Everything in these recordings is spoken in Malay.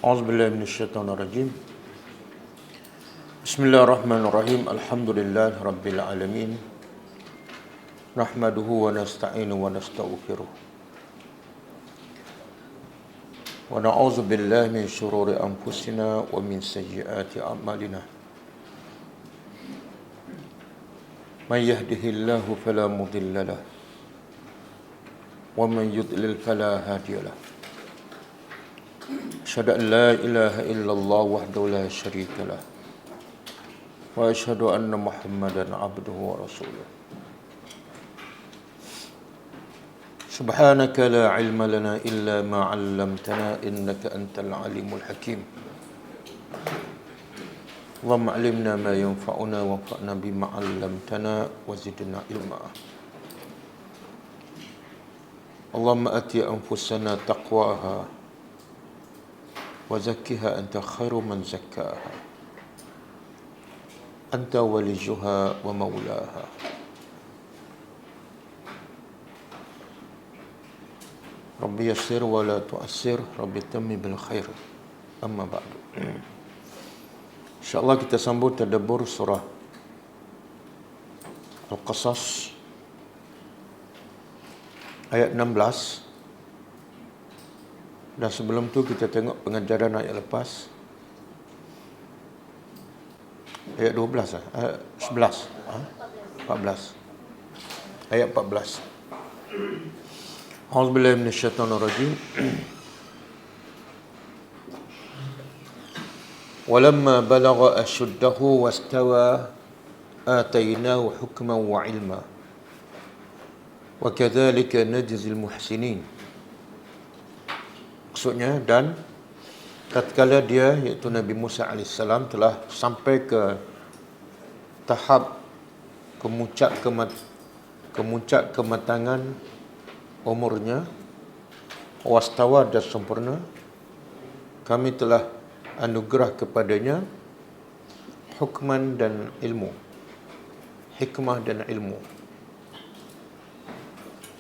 A'udzubillahi minasyaitonirrajim. Bismillahirrahmanirrahim. Alhamdulillahi rabbil alamin. Nahmaduhu wa nasta'inu wa nastaghfiruh. Wa na'udzu billahi min shururi anfusina wa min sayyiati a'malina. Man yahdihillahu fala mudilla lahu wa man yudlil fala hadiya lahu. Asyhadu an la ilaha illallah wahdahu la syarika lah wa asyhadu anna Muhammadan abduhu wa rasuluh. Subhanaka la ilma lana illa ma 'allamtana innaka antal alimul hakim. Allahumma 'allimna ma yanfa'una wanfa'na bima 'allamtana wa zidna ilma. Allahumma ati anfusana taqwaha wa zakkiha anta khairu man zakkaha anta waliyuha wa maulaha. Rabbi yassir wa la tu'assir, Rabbi tammi bil khair. Amma ba'du. InsyaAllah kita sambung tadabbur surah Al-Qasas ayat 16. Dan sebelum tu kita tengok pengajaran ayat lepas. Ayat 12 lah. Ayat 11. 14. Ayat 14. A'udzubillahi minasyaitonirrajim. Walamma balagha ashuddahu wastawa atainahu hukman wa ilma. Wa kadzalika najzil muhsinin. Maksudnya, dan tatkala dia, iaitu Nabi Musa AS telah sampai ke tahap kemuncak kematangan umurnya, wastawa dan sempurna, kami telah anugerah kepadanya hukman dan ilmu, hikmah dan ilmu.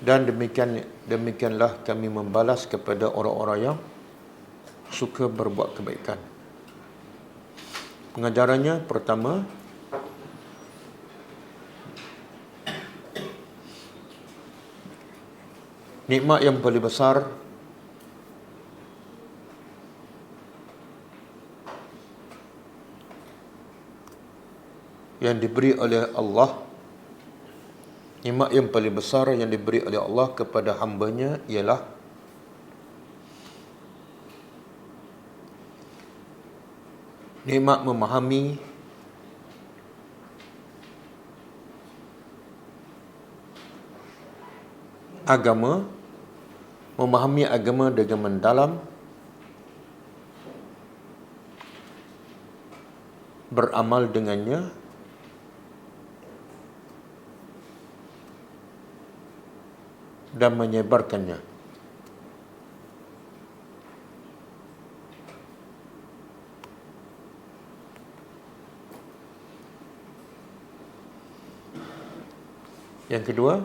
Dan demikianlah kami membalas kepada orang-orang yang suka berbuat kebaikan. Pengajarannya pertama, nikmat yang paling besar yang diberi oleh Allah, nikmat yang paling besar yang diberi oleh Allah kepada hamba-Nya ialah nikmat memahami agama, memahami agama dengan mendalam, beramal dengannya, dan menyebarkannya. Yang kedua,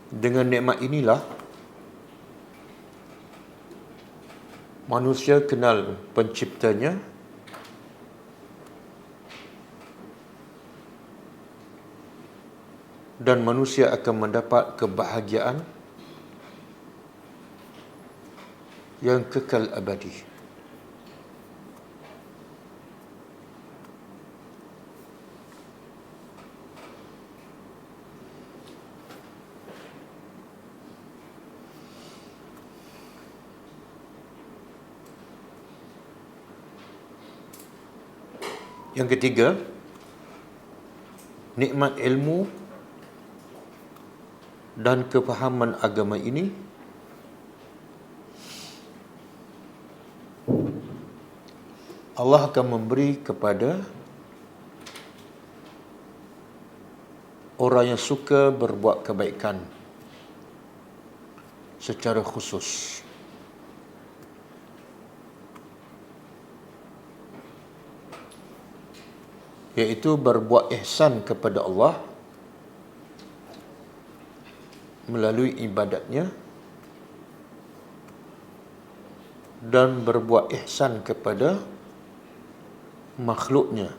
dengan nikmat inilah manusia kenal penciptanya dan manusia akan mendapat kebahagiaan yang kekal abadi. Yang ketiga, nikmat ilmu dan kefahaman agama ini Allah akan memberi kepada orang yang suka berbuat kebaikan secara khusus. Iaitu berbuat ihsan kepada Allah melalui ibadatnya dan berbuat ihsan kepada makhluknya.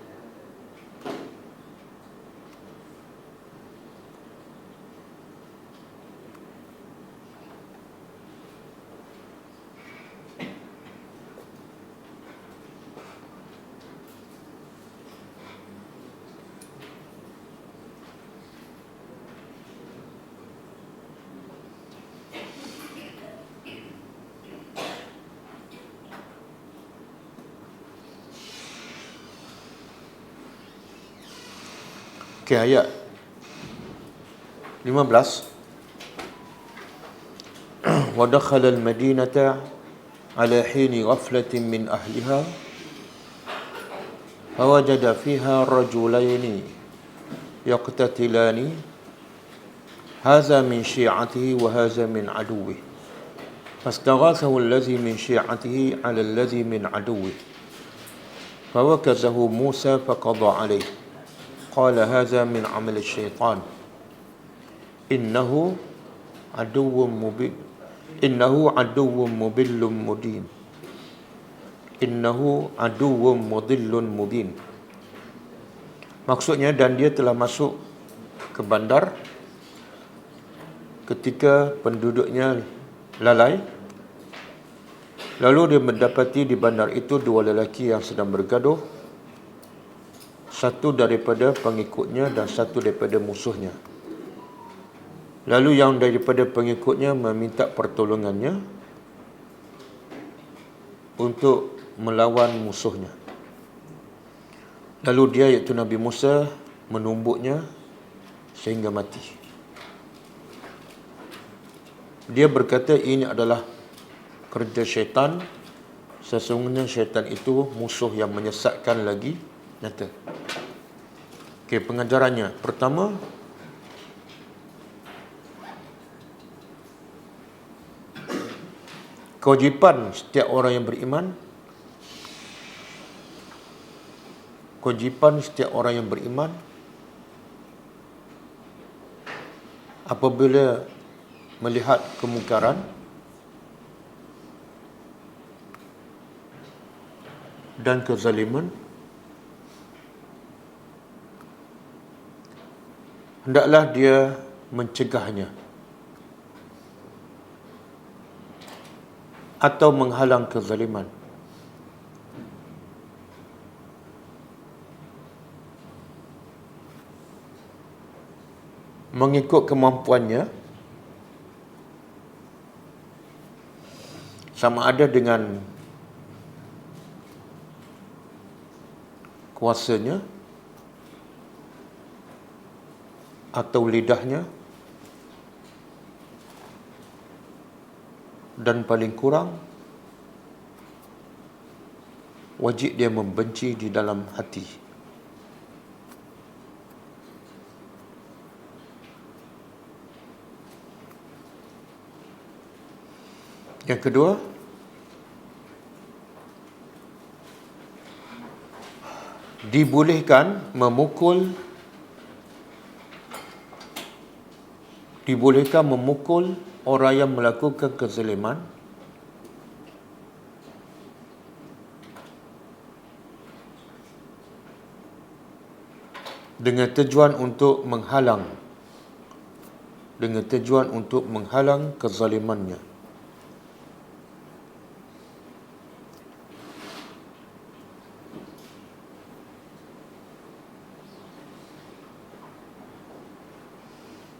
Okey, ayat 15. ودخل المدينة على حين غفلة من أهلها فوجد فيها رجلين يقتتلان هذا من شيعته وهذا من عدوه فاستغاثه الذي من شيعته على الذي من عدوه فوكزه موسى فقضى عليه قال هذا من عمل الشيطان إنه عدو مبين Maksudnya, dan dia telah masuk ke bandar ketika penduduknya lalai. Lalu dia mendapati di bandar itu dua lelaki yang sedang bergaduh, satu daripada pengikutnya dan satu daripada musuhnya. Lalu yang daripada pengikutnya meminta pertolongannya untuk melawan musuhnya. Lalu dia, iaitu Nabi Musa, menumbuknya sehingga mati. Dia berkata, ini adalah kerja syaitan. Sesungguhnya syaitan itu musuh yang menyesatkan lagi nyata. Okey, pengajarannya. Pertama, kewajipan setiap orang yang beriman, apabila melihat kemungkaran, dan kezaliman, hendaklah dia mencegahnya atau menghalang kezaliman. Mengikut kemampuannya, sama ada dengan kuasanya atau lidahnya, dan paling kurang wajib dia membenci di dalam hati. Yang kedua, dibolehkan memukul orang yang melakukan kezaliman dengan tujuan untuk menghalang kezalimannya.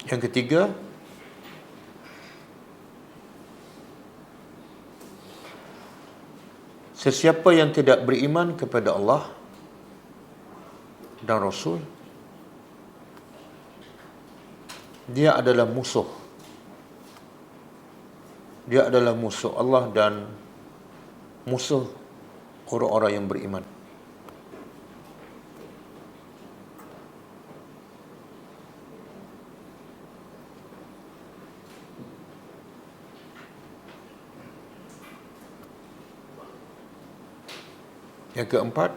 Yang ketiga, sesiapa yang tidak beriman kepada Allah dan Rasul, dia adalah musuh. Dia adalah musuh Allah dan musuh orang-orang yang beriman. Yang keempat,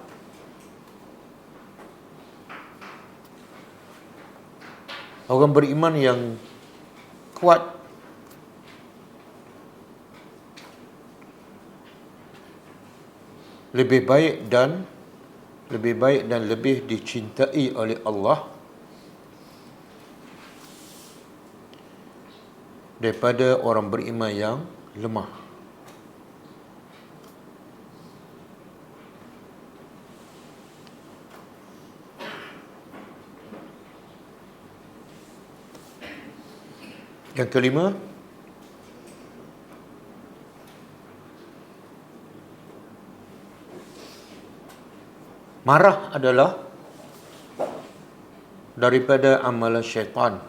orang beriman yang kuat lebih baik dan lebih dicintai oleh Allah daripada orang beriman yang lemah. Yang kelima, marah adalah daripada amalan syaitan.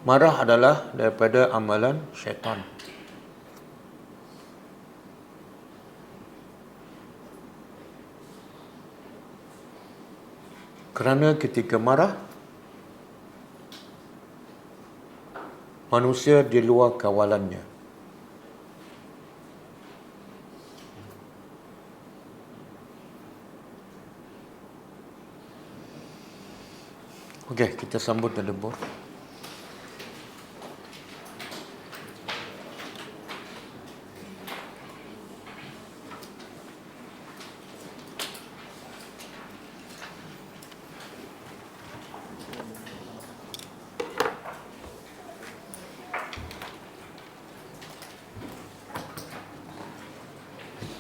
Marah adalah daripada amalan syaitan. Kerana ketika marah, manusia di luar kawalannya. Okey, kita sambut tadabbur.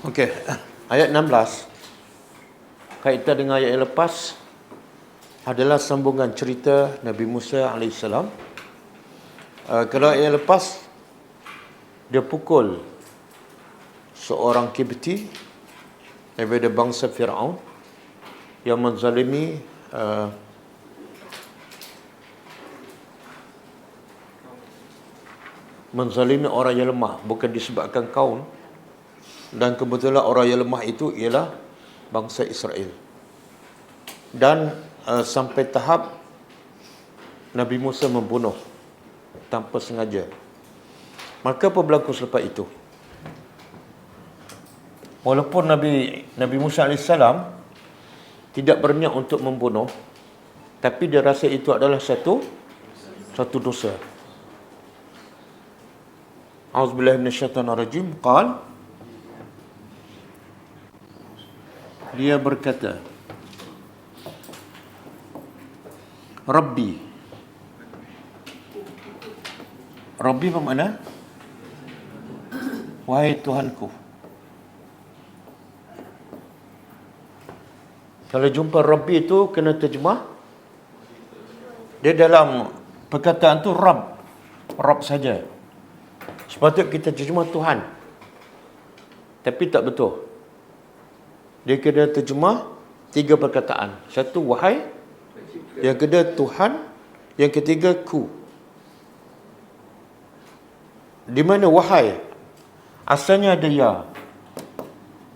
Okey, ayat 16 kaitan dengan ayat yang lepas adalah sambungan cerita Nabi Musa AS. Kalau ayat yang lepas, dia pukul seorang Kibti daripada bangsa Fir'aun yang menzalimi orang yang lemah, bukan disebabkan kaum. Dan kebetulan orang yang lemah itu ialah bangsa Israel. Dan sampai tahap Nabi Musa membunuh tanpa sengaja. Maka apa berlaku selepas itu? Walaupun Nabi Musa AS tidak berniat untuk membunuh, tapi dia rasa itu adalah satu dosa. A'udzubillahi minasyaitonirrajim. Dia berkata, Rabbi apa makna? Wahai Tuhanku. Kalau jumpa Rabbi itu kena terjemah. Dia dalam perkataan tu Rabb saja. Sepatutnya kita terjemah Tuhan. Tapi tak betul. Dia kena terjemah 3 perkataan. Satu, wahai. Yang kedua, Tuhan. Yang ketiga, ku. Di mana wahai? Asalnya ada ya.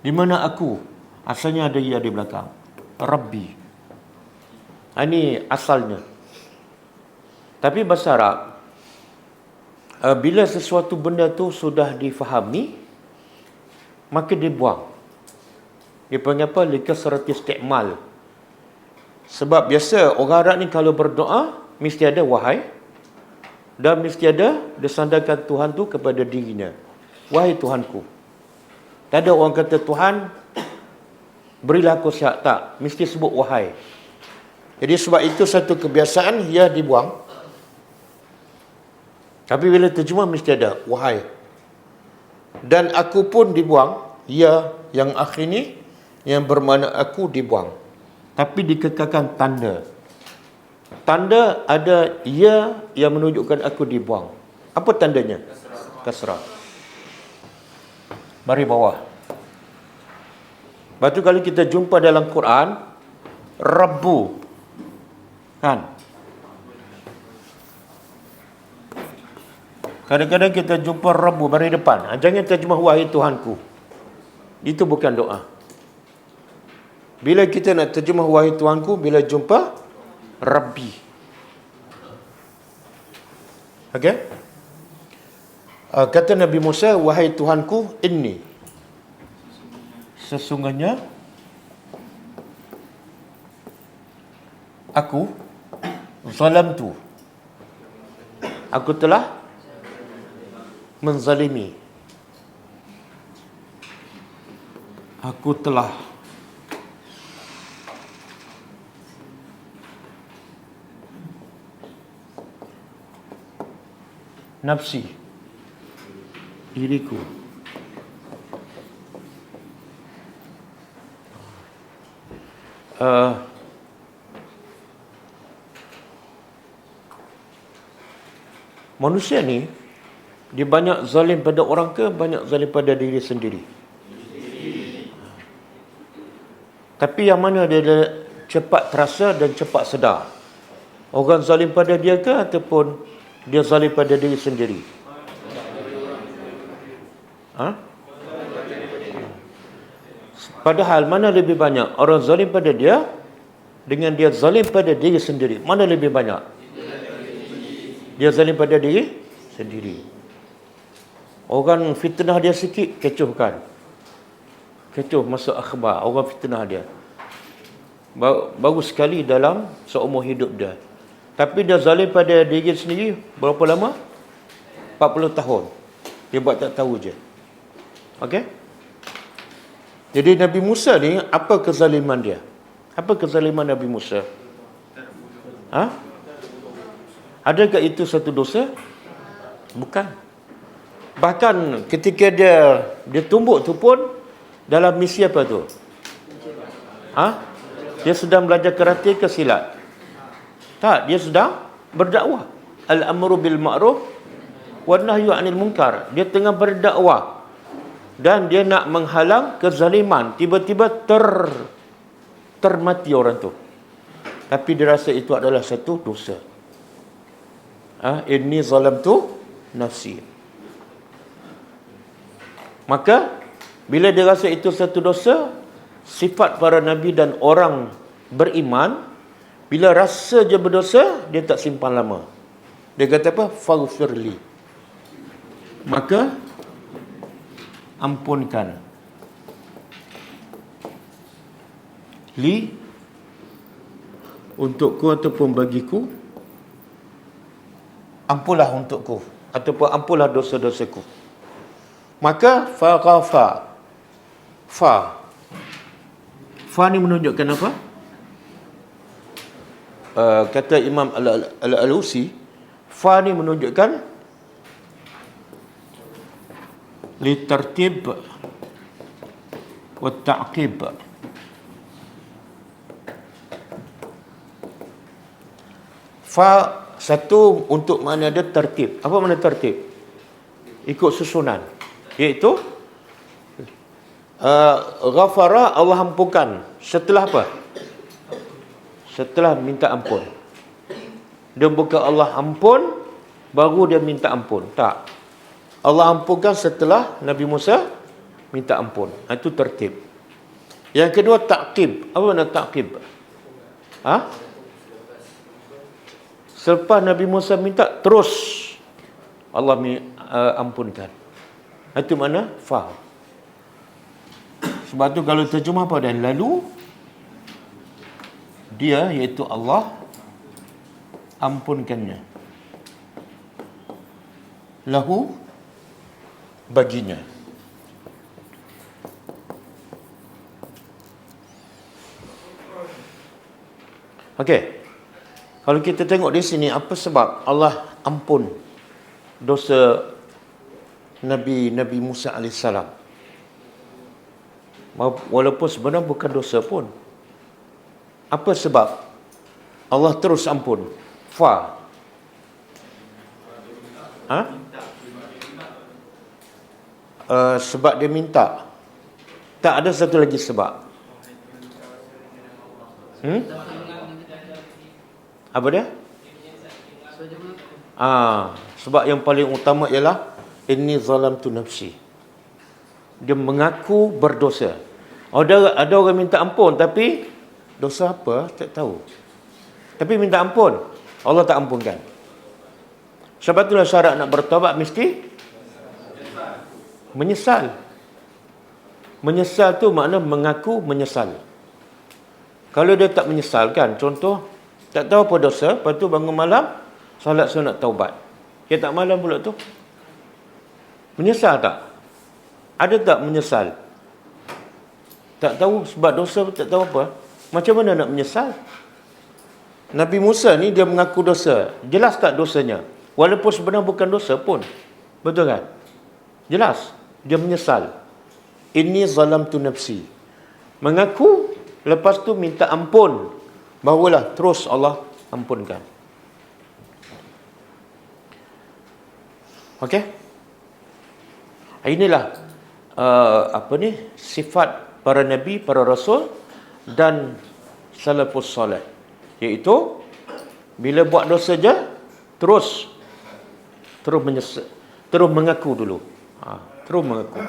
Di mana aku? Asalnya ada ya di belakang. Rabbi. Ini asalnya. Tapi bahasa Arab, bila sesuatu benda tu sudah difahami, maka dibuang. Dia panggil apa? Likasrat isti'mal. Sebab biasa orang Arab ni kalau berdoa mesti ada wahai, dan mesti ada disandarkan Tuhan tu kepada dirinya. Wahai Tuhanku. Tak ada orang kata Tuhan berilah aku sihat, tak. Mesti sebut wahai. Jadi sebab itu satu kebiasaan ia dibuang. Tapi bila terjemah mesti ada wahai. Dan aku pun dibuang. Ya yang akhir ni yang bermakna aku dibuang. Tapi dikekalkan tanda. Tanda ada ya yang menunjukkan aku dibuang. Apa tandanya? Kasrah. Mari bawah. Lepas tu kalau kita jumpa dalam Quran, Rabbu. Kan? Kadang-kadang kita jumpa Rabbu baris depan. Jangan terjemah wahai Tuhanku. Itu bukan doa. Bila kita nak terjemah wahai Tuhanku, bila jumpa Rabbi. Okey? Kata Nabi Musa, wahai Tuhanku, inni. Sesungguhnya aku zalamtu. Aku telah menzalimi Aku telah nafsi diriku manusia ni dia banyak zalim pada orang ke banyak zalim pada diri sendiri? Tapi yang mana dia cepat terasa dan cepat sedar? Orang zalim pada dia ke ataupun dia zalim pada diri sendiri? Ha? Padahal mana lebih banyak? Orang zalim pada dia dengan dia zalim pada diri sendiri. Mana lebih banyak? Dia zalim pada diri sendiri. Orang fitnah dia sikit, kecohkan. Kecoh masuk akhbar, orang fitnah dia. Baru sekali dalam seumur hidup dia. Tapi dia zalim pada diri sendiri berapa lama? 40 tahun. Dia buat tak tahu je. Okey? Jadi Nabi Musa ni, apa kezaliman dia? Apa kezaliman Nabi Musa? Ha? Adakah itu satu dosa? Bukan. Bahkan ketika dia tumbuk tu pun dalam misi apa tu? Ha? Dia sedang belajar karate ke silat? Tak, dia sedang berdakwah. Al-amru bil ma'ruf wan nahyu 'anil munkar. Dia tengah berdakwah dan dia nak menghalang kezaliman. Tiba-tiba termati orang tu. Tapi dia rasa itu adalah satu dosa. Inni zalamtu nafsi. Maka bila dia rasa itu satu dosa, sifat para nabi dan orang beriman, bila rasa je berdosa, dia tak simpan lama. Dia kata apa? Faghfirli. Maka ampunkan. Li untukku ataupun bagiku, ampunlah untukku ataupun ampunlah dosa-dosaku. Maka faghafa. Fa ni menunjukkan apa? Kata Imam Al-Alusi, fa ni menunjukkan li tartib wa ta'qib. Fa satu untuk makna dia tertib. Apa makna tertib? Ikut susunan. Iaitu ghafara, Allah ampunkan. Setelah apa? Setelah minta ampun. Dia bukan Allah ampun baru dia minta ampun. Tak. Allah ampunkan setelah Nabi Musa minta ampun. Itu tertib. Yang kedua ta'qib. Apa makna ta'qib? Selepas Nabi Musa minta, terus Allah ampunkan. Itu mana? Fa. Sebab tu kalau terjemah apa? Dan lalu dia, iaitu Allah, ampunkannya. Lahu, baginya. Okey. Kalau kita tengok di sini, apa sebab Allah ampun dosa Nabi Musa AS? Walaupun sebenarnya bukan dosa pun. Apa sebab Allah terus ampun? Fa. Sebab dia minta. Tak ada satu lagi sebab. Apa dia? Sebab yang paling utama ialah inni zalamtu nafsi. Dia mengaku berdosa. Ada orang minta ampun tapi dosa apa? Tak tahu. Tapi minta ampun, Allah tak ampunkan. Sebab itulah syarat nak bertaubat mesti menyesal. Menyesal tu makna mengaku menyesal. Kalau dia tak menyesal kan, contoh tak tahu apa dosa, lepas tu bangun malam solat sunat taubat. Dia tak malam pula tu. Menyesal tak? Ada tak menyesal? Tak tahu sebab dosa, tak tahu apa. Macam mana nak menyesal? Nabi Musa ni dia mengaku dosa. Jelas tak dosanya? Walaupun sebenarnya bukan dosa pun. Betul kan? Jelas. Dia menyesal. Inni zalamtu nafsi. Mengaku, lepas tu minta ampun. Barulah terus Allah ampunkan. Okey? Inilah sifat para nabi, para rasul dan salafus soleh, iaitu bila buat dosa je terus menyesal, terus mengaku dulu. Terus mengaku.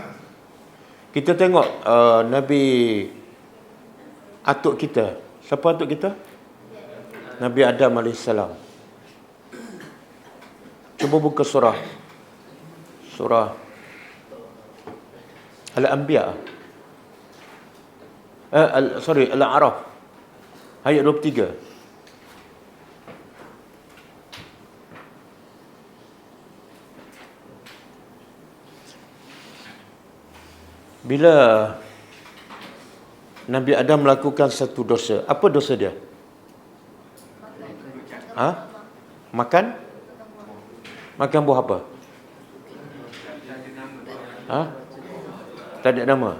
Kita tengok Nabi atuk kita. Siapa atuk kita? Nabi Adam AS. Cuba buka surah Al-Anbiya. Al-A'raf. Ayat 23. Bila Nabi Adam melakukan satu dosa, apa dosa dia? Makan buah apa? Tak ada nama.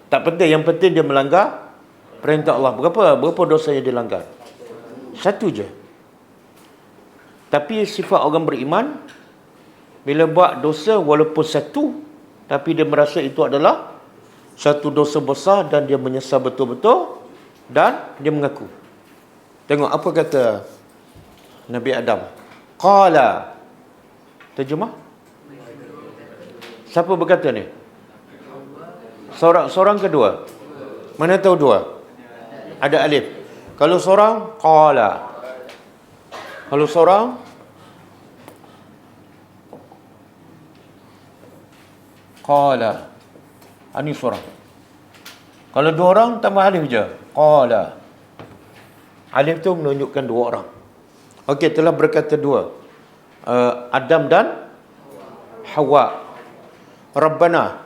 Tak penting, yang penting dia melanggar perintah Allah. Berapa dosa yang dilanggar? Satu je. Tapi sifat orang beriman, bila buat dosa walaupun satu, tapi dia merasa itu adalah satu dosa besar dan dia menyesal betul-betul dan dia mengaku. Tengok apa kata Nabi Adam. Qala. Terjemah? Siapa berkata ni? Seorang kedua. Mana tahu dua? Ada alif. Kalau seorang, qala. Kalau seorang, qala. Ini seorang. Kalau dua orang, tambah alif je. Qala. Alif tu menunjukkan dua orang. Okey, telah berkata dua. Adam dan Hawa. Rabbana,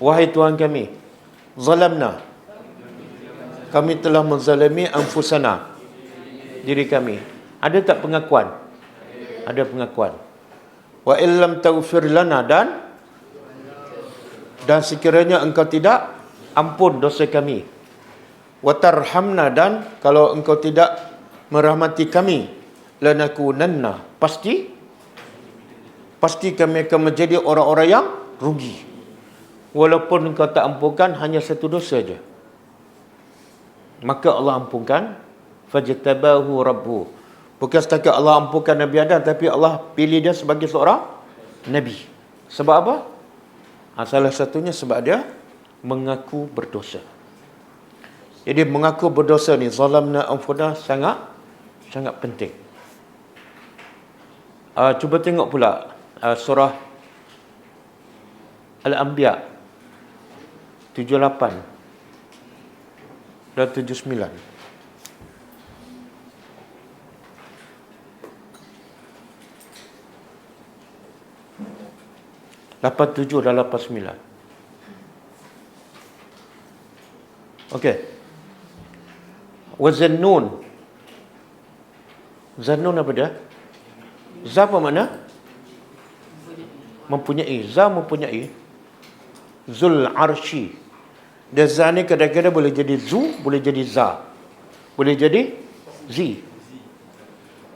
wahai Tuhan kami, zalamna, kami telah menzalimi anfusana, diri kami. Ada tak pengakuan? Ada pengakuan. Wa illam taghfir lana, dan sekiranya engkau tidak ampun dosa kami. Wa tarhamna, dan kalau engkau tidak merahmati kami, lanakunanna, pasti kami akan menjadi orang-orang yang rugi. Walaupun engkau tak ampunkan hanya satu dosa saja, maka Allah ampunkan. Fajtabahu rabbuh. Bukan setakat Allah ampunkan Nabi Adam, tapi Allah pilih dia sebagai seorang Nabi. Sebab apa? Salah satunya sebab dia mengaku berdosa. Jadi mengaku berdosa ni, zalamna anfusana, sangat penting. Cuba tengok pula surah Al-Anbiya 78 dan 79. 87 dan 89. Okey. Wa Zannun. Zannun apa dia? Za apa makna? Mempunyai. Za mempunyai. Zul Arshi. Dan za ni kadang-kadang boleh jadi zu, boleh jadi za. Boleh jadi zi.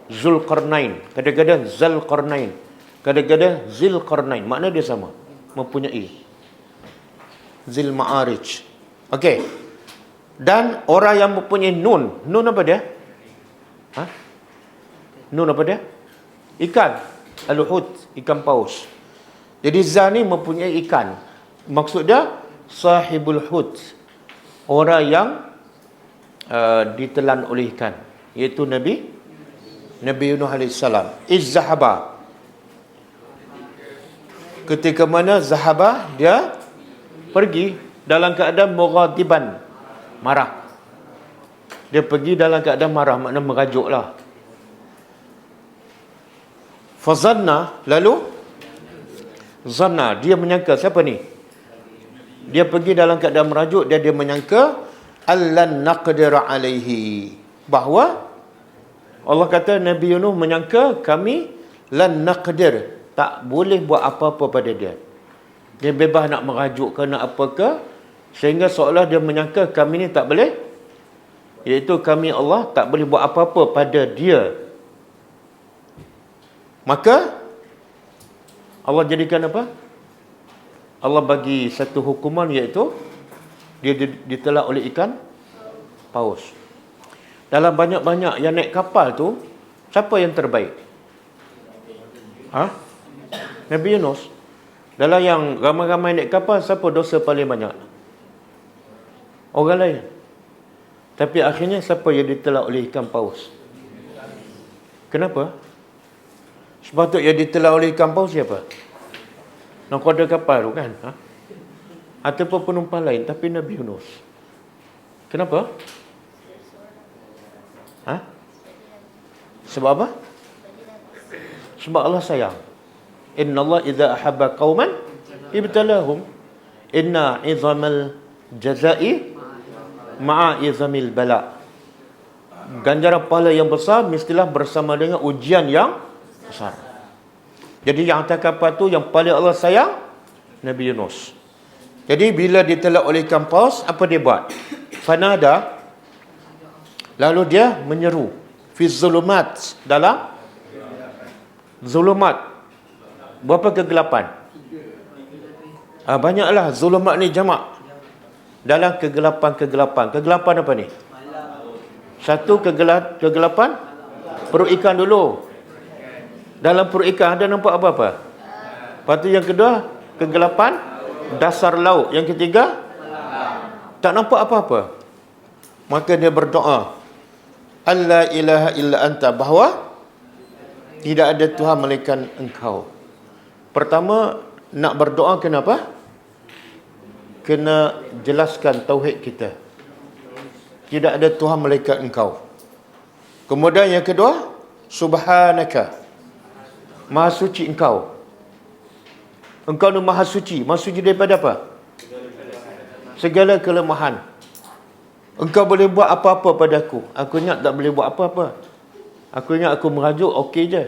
Zul Qarnain. Kadang-kadang Zal Qarnain. Kadang-kadang Zil Qarnain. Makna dia sama. Mempunyai. Zil Ma'arij. Okey. Dan orang yang mempunyai nun. Nun apa dia? Nun apa dia? Ikan. Al-hut. Ikan paus. Jadi za ni mempunyai ikan. Maksud dia sahibul hut. Orang yang ditelan oleh ikan. Iaitu Nabi Nuh AS. Izzahaba. Ketika mana zahaba, dia pergi dalam keadaan mughadiban, marah. Dia pergi dalam keadaan marah, makna merajuklah. Fazanna, lalu zanna, dia menyangka. Siapa ni? Dia pergi dalam keadaan merajuk, dia menyangka allan naqdir alaihi, bahawa Allah kata Nabi Yunus menyangka kami lan naqdir, tak boleh buat apa-apa pada dia. Dia bebas nak merajuk ke nak apa ke, sehingga seolah dia menyangka kami ni tak boleh, iaitu kami Allah tak boleh buat apa-apa pada dia. Maka Allah jadikan apa? Allah bagi satu hukuman, iaitu dia ditelan oleh ikan paus. Dalam banyak-banyak yang naik kapal tu, siapa yang terbaik? Nabi Yunus. Dalam yang ramai-ramai naik kapal, siapa dosa paling banyak? Orang lain. Tapi akhirnya siapa yang ditelan oleh ikan paus? Kenapa? Sepatutnya ditelan oleh ikan paus siapa? Nakoda kapal tu kan? Ataupun penumpang lain, tapi Nabi Yunus. Kenapa? Sebab apa? Sebab Allah sayang. Inna Allah idza ahabba qauman ibtalahum. Inna izamal jazai ma'a izamil bala. Ganjaran pahala yang besar mestilah bersama dengan ujian yang besar. Jadi yang atas kapal tu yang paling Allah sayang Nabi Yunus. Jadi bila ditelan oleh ikan paus, apa dia buat? Fanada, lalu dia menyeru fi zulumat, dalam zulumat. Berapa kegelapan? Banyaklah. Zulumat ni jamak. Dalam kegelapan-kegelapan. Kegelapan apa ni? Satu kegelapan perut ikan dulu. Dalam perut ikan ada nampak apa-apa? Lepas tu yang kedua, kegelapan dasar laut. Yang ketiga, tak nampak apa-apa. Maka dia berdoa, alla ilaha illa anta, bahawa tidak ada Tuhan melainkan engkau. Pertama, nak berdoa kenapa? Kena jelaskan tauhid kita. Tidak ada Tuhan melainkan engkau. Kemudian yang kedua, subhanaka, maha suci engkau. Engkau ni maha suci. Maha suci daripada apa? Segala kelemahan. Engkau boleh buat apa-apa padaku. Aku ingat tak boleh buat apa-apa. Aku ingat aku merajuk, okey je.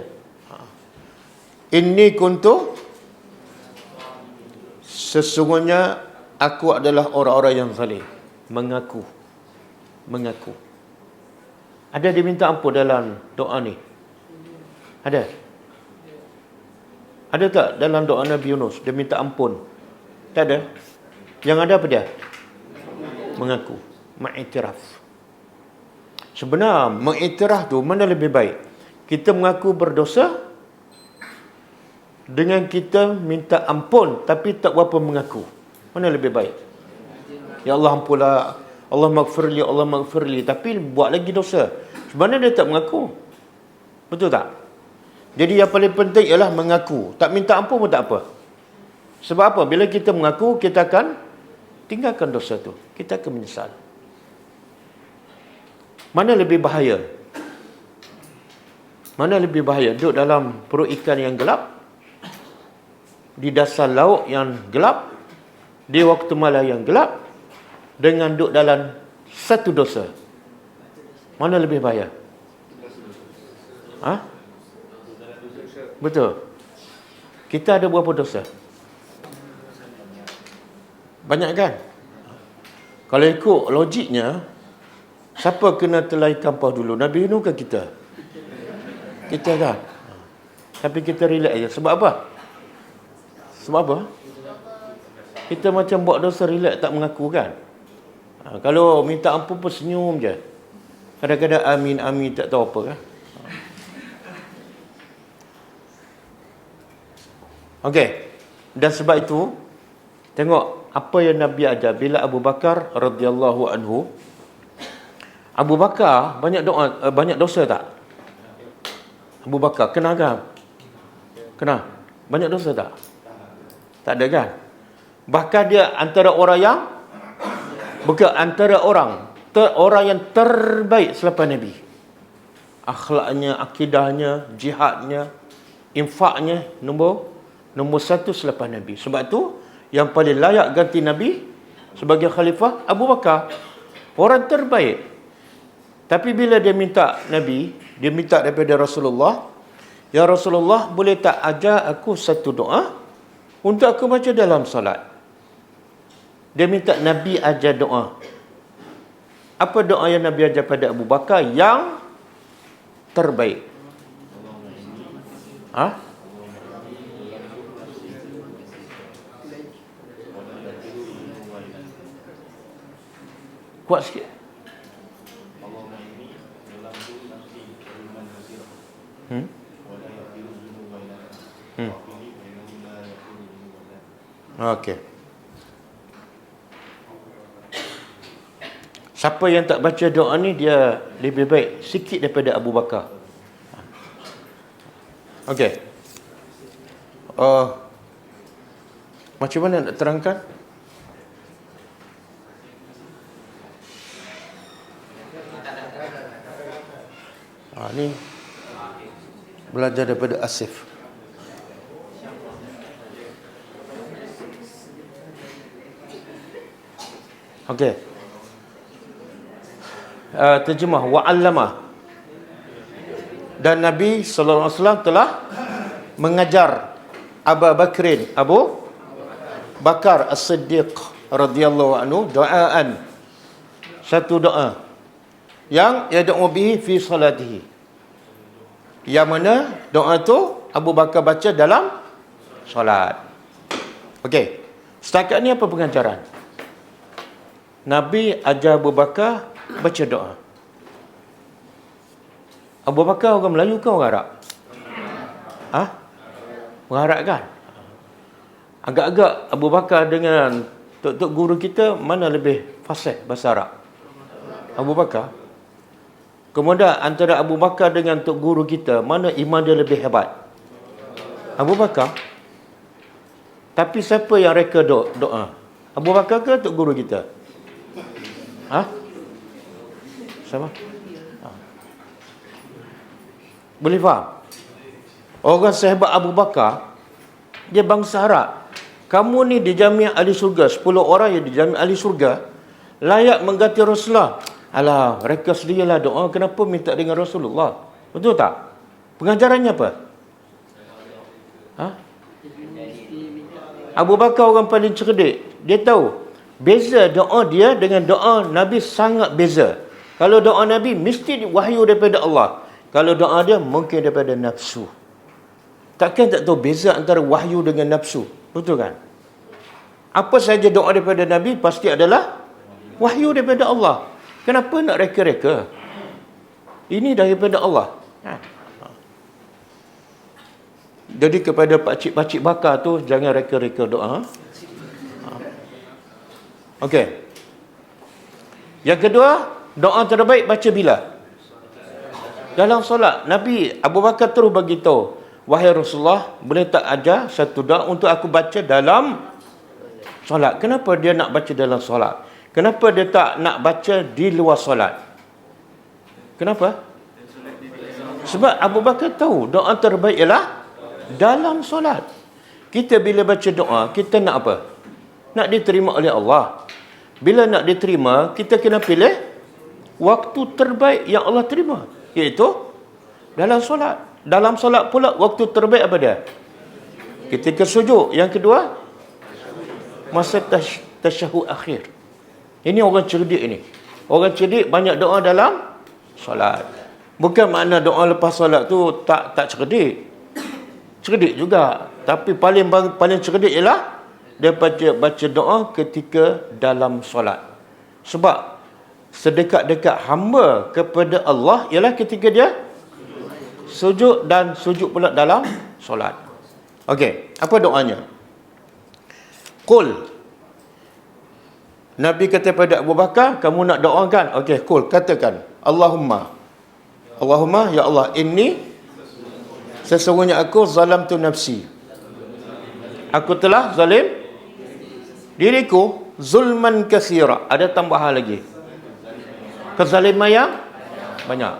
Inni kuntu, sesungguhnya aku adalah orang-orang yang zalim. Mengaku. Ada dia minta ampun dalam doa ni? Ada? Ada tak dalam doa Nabi Yunus dia minta ampun? Tak ada. Yang ada apa dia? Mengaku, mengiktiraf. Sebenarnya mengiktiraf tu mana lebih baik? Kita mengaku berdosa dengan kita minta ampun tapi tak berapa mengaku. Mana lebih baik? Ya Allah ampunlah, Allah maghfirli, Allah maghfirli, tapi buat lagi dosa. Sebenarnya dia tak mengaku. Betul tak? Jadi yang paling penting ialah mengaku. Tak minta ampun pun tak apa. Sebab apa? Bila kita mengaku, kita akan tinggalkan dosa tu. Kita akan menyesal. Mana lebih bahaya? Mana lebih bahaya? Duduk dalam perut ikan yang gelap, di dasar laut yang gelap, di waktu malam yang gelap, dengan duduk dalam satu dosa. Mana lebih bahaya? Betul. Kita ada berapa dosa? Banyak kan? Kalau ikut logiknya, siapa kena telan ikan paus dulu? Nabi Yunus ke kita? Kita kan? Tapi kita relax je. Sebab apa? Sebab apa? Kita macam buat dosa relax, tak mengaku kan? Kalau minta ampun pun senyum je. Kadang-kadang amin, amin, tak tahu apa kan? Okey. Dan sebab itu, tengok apa yang Nabi ajar. Bila Abu Bakar radhiyallahu anhu, Abu Bakar banyak doa, banyak dosa tak? Abu Bakar kena kan? Kena. Banyak dosa tak? Tak ada kan? Bahkan dia antara orang yang orang yang terbaik selepas Nabi. Akhlaknya, akidahnya, jihadnya, infaknya nombor satu selepas Nabi. Sebab tu yang paling layak ganti Nabi sebagai khalifah Abu Bakar. Orang terbaik. Tapi bila dia minta Nabi, dia minta daripada Rasulullah, ya Rasulullah, boleh tak ajar aku satu doa untuk aku baca dalam solat? Dia minta Nabi ajar doa. Apa doa yang Nabi ajar pada Abu Bakar yang terbaik? Ha? Kuat sikit. Okey. Siapa yang tak baca doa ni, dia lebih baik sikit daripada Abu Bakar. Okey. Macam mana nak terangkan? Ni belajar daripada Asif. Okey. Terjemah wa'allama. Dan Nabi sallallahu alaihi wasallam telah mengajar Abu Bakar As-Siddiq radhiyallahu anhu doaan, satu doa yang yad'u bihi fi salatihi, yang mana doa tu Abu Bakar baca dalam solat. Okey. Setakat ni apa pengajaran? Nabi ajar Abu Bakar baca doa. Abu Bakar orang Melayu ke orang Arab? Orang Arab kan? Agak-agak Abu Bakar dengan tok-tok guru kita, mana lebih fasih bahasa Arab? Abu Bakar. Kemudian antara Abu Bakar dengan tok guru kita, mana iman dia lebih hebat? Abu Bakar. Tapi siapa yang reka doa? Abu Bakar ke tok guru kita? Sama? Boleh faham? Orang sehebat Abu Bakar, dia bangsa Arab. Kamu ni di Jamiah Ahli Surga, 10 orang yang di Jamiah Ahli Surga layak mengganti Rasulullah. Alah, mereka sendirilah doa, kenapa minta dengan Rasulullah? Betul tak? Pengajarannya apa? Abu Bakar orang paling cerdik. Dia tahu beza doa dia dengan doa Nabi, sangat beza. Kalau doa Nabi mesti wahyu daripada Allah. Kalau doa dia mungkin daripada nafsu. Takkan tak tahu beza antara wahyu dengan nafsu. Betul kan? Apa saja doa daripada Nabi pasti adalah wahyu daripada Allah. Kenapa nak reka-reka? Ini daripada Allah. Jadi kepada pakcik-pakcik bakar tu, jangan reka-reka doa. Okey. Yang kedua, doa terbaik baca bila? Dalam solat. Nabi Abu Bakar terus bagi tahu, wahai Rasulullah, boleh tak ajar satu doa untuk aku baca dalam solat? Kenapa dia nak baca dalam solat? Kenapa dia tak nak baca di luar solat? Kenapa? Sebab Abu Bakar tahu doa terbaik ialah dalam solat. Kita bila baca doa, kita nak apa? Nak diterima oleh Allah. Bila nak diterima, kita kena pilih waktu terbaik yang Allah terima, iaitu dalam solat. Dalam solat pula waktu terbaik apa dia? Ketika sujud. Yang kedua, masa tasyahud akhir. Ini orang cerdik ini. Orang cerdik banyak doa dalam solat. Bukan makna doa lepas solat tu tak cerdik. Cerdik juga. Tapi paling cerdik ialah dia baca doa ketika dalam solat. Sebab sedekat-dekat hamba kepada Allah ialah ketika dia sujud, dan sujud pula dalam solat. Okey, apa doanya? Qul. Nabi kata pada Abu Bakar, kamu nak doakan? Okey, qul, katakan. Allahumma, ya Allah, inni, sesungguhnya aku zalamtu nafsi. Aku telah zalim diriku zulman katsira. Ada tambahan lagi. Kezaliman yang banyak.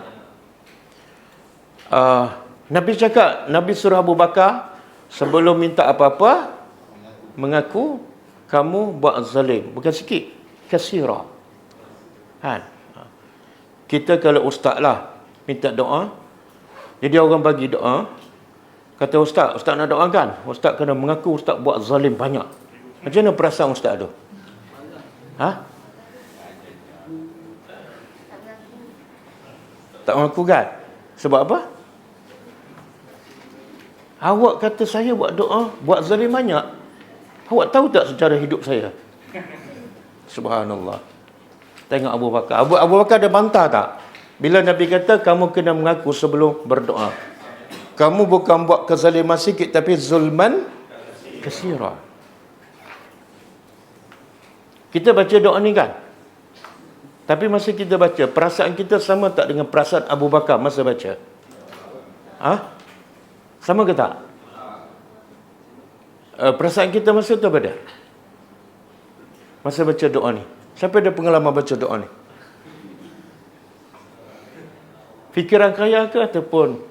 Nabi cakap, Nabi suruh Abu Bakar sebelum minta apa-apa mengaku kamu buat zalim. Bukan sikit, kasira. Kan? Kita kalau ustaz lah minta doa, jadi orang bagi doa, kata ustaz nak doakan. Ustaz kena mengaku ustaz buat zalim banyak. Macam mana perasaan ustaz tu? Tak mengaku kan? Sebab apa? Awak kata saya buat doa, buat zalim banyak. Awak tahu tak sejarah hidup saya? Subhanallah. Tengok Abu Bakar. Abu Bakar ada bantah tak? Bila Nabi kata kamu kena mengaku sebelum berdoa. Kamu bukan buat kezaliman sikit, tapi zulman kasira. Kita baca doa ni kan? Tapi masa kita baca, perasaan kita sama tak dengan perasaan Abu Bakar masa baca? Sama ke tak? Perasaan kita masa tu apa dia? Masa baca doa ni. Siapa ada pengalaman baca doa ni? Fikiran kaya ke ataupun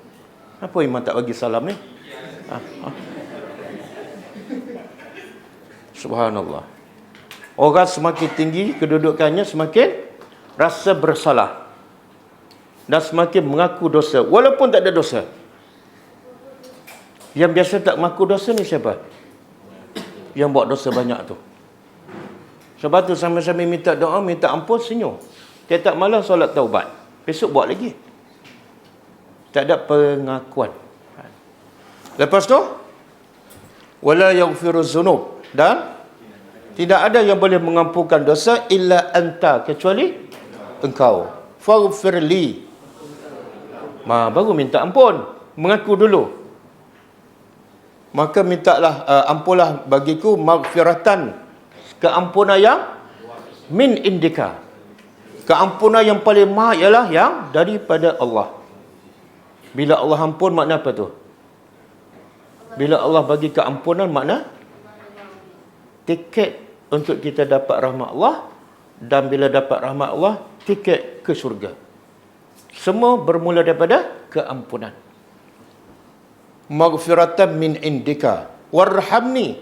apa imam tak bagi salam ni? Subhanallah. Orang semakin tinggi kedudukannya, semakin rasa bersalah dan semakin mengaku dosa walaupun tak ada dosa. Yang biasa tak mengaku dosa ni siapa? Yang buat dosa banyak tu. Sebab tu sama-sama minta doa, minta ampun, senyum. Tiap-tiap malam solat taubat, besok buat lagi. Tak ada pengakuan. Lepas tu wala yaghfiru dzunub, dan tidak ada yang boleh mengampunkan dosa illa anta, kecuali engkau. Faghfirli. Baru minta ampun, mengaku dulu. Maka mintalah ampunlah bagiku maghfiratan, keampunan yang min indika. Keampunan yang paling mahal ialah yang daripada Allah. Bila Allah ampun makna apa tu? Bila Allah bagi keampunan makna tiket untuk kita dapat rahmat Allah, dan bila dapat rahmat Allah, tiket ke syurga. Semua bermula daripada keampunan. Maghfiratan min indika warhamni.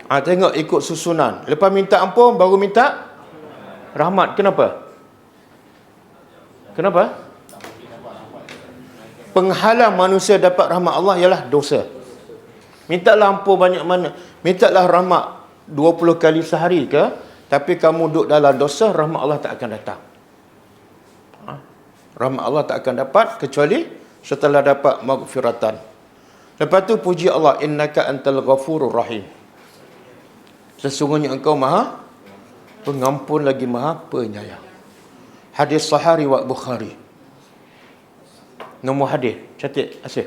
Tengok ikut susunan. Lepas minta ampun baru minta rahmat. Kenapa? Penghalang manusia dapat rahmat Allah ialah dosa. Mintalah ampun banyak mana, mintalah rahmat 20 kali sehari ke, tapi kamu duduk dalam dosa, rahmat Allah tak akan datang. Rahmat Allah tak akan dapat kecuali setelah dapat maghfiratan. Lepas tu puji Allah, innaka antal ghafurur rahim. Sesungguhnya engkau maha pengampun lagi maha penyayang. Hadis sahih riwayat Bukhari. Nombor hadis, catat Asif.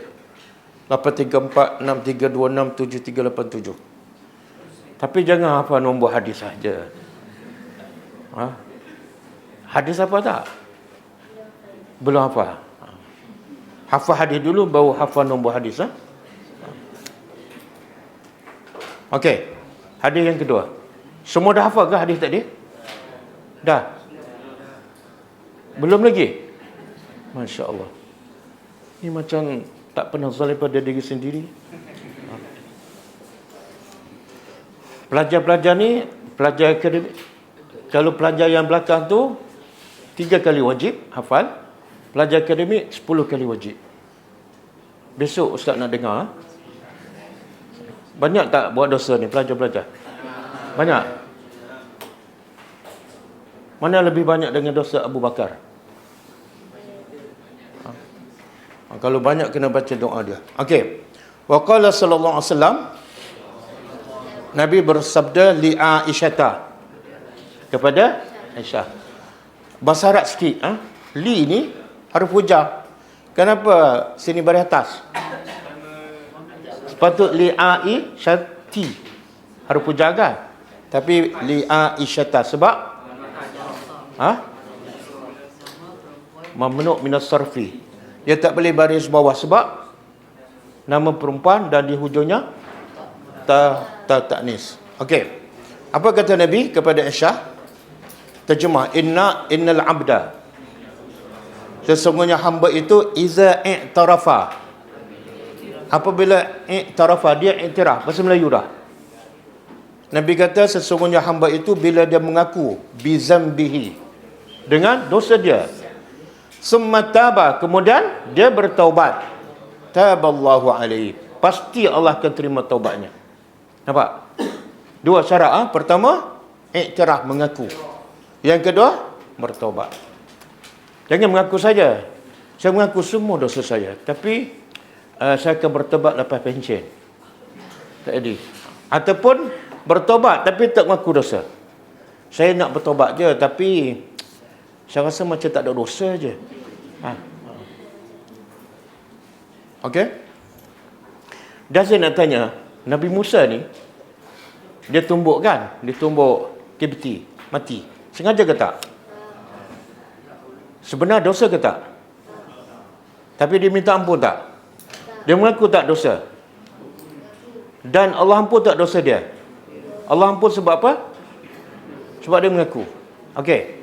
83463267387. Tapi jangan hafal nombor hadis saja. Hadis apa tak? Belum hafal. Hafal hadis dulu baru hafal nombor hadis. Okey. Hadis yang kedua. Semua dah hafal ke hadis tadi? Dah. Belum lagi? Masya Allah. Ini macam tak pernah zalim pada diri sendiri. Pelajar-pelajar ni, pelajar akademik, kalau pelajar yang belakang tu 3 kali wajib hafal, pelajar akademik 10 kali wajib. Besok ustaz nak dengar. Banyak tak buat dosa ni pelajar-pelajar? Banyak. Mana lebih banyak dengan dosa Abu Bakar? Kalau banyak kena baca doa dia. Okey. Wa qala sallallahu alaihi wasallam, Nabi bersabda li Aisyah, kepada Aisyah. Bahasa Arab sikit, li ni haruf hujah. Kenapa sini baris atas? Sepatut li Aisyati haruf hujah kan? Tapi li Aisyah sebab mamnu' minas sarfi. Dia tak boleh baris bawah sebab nama perempuan dan di hujungnya ta'nis. Okey. Apa kata Nabi kepada Aisyah? Terjemah, innal abda, sesungguhnya hamba itu iza i'tarafa. Apabila i'tarafa, dia iktiraf, bahasa Melayu dah. Nabi kata sesungguhnya hamba itu bila dia mengaku bizambihi, dengan dosa dia, summa taba, kemudian dia bertaubat, taballahu alaihi, pasti Allah akan terima taubatnya. Nampak? Dua syarat. Pertama, iktiraf, mengaku. Yang kedua, bertaubat. Jangan mengaku saja, saya mengaku semua dosa saya, tapi saya akan bertobat lepas pencen. Tak jadi. Ataupun bertobat tapi tak mengaku dosa. Saya nak bertobat je, tapi saya rasa macam tak ada dosa je. Okey? Dan saya nak tanya, Nabi Musa ni, dia tumbuk kan? Dia tumbuk KBT, mati. Sengaja ke tak? Sebenar dosa ke tak? Tapi dia minta ampun tak? Dia mengaku tak dosa? Dan Allah ampun tak dosa dia? Allah ampun sebab apa? Sebab dia mengaku. Okey.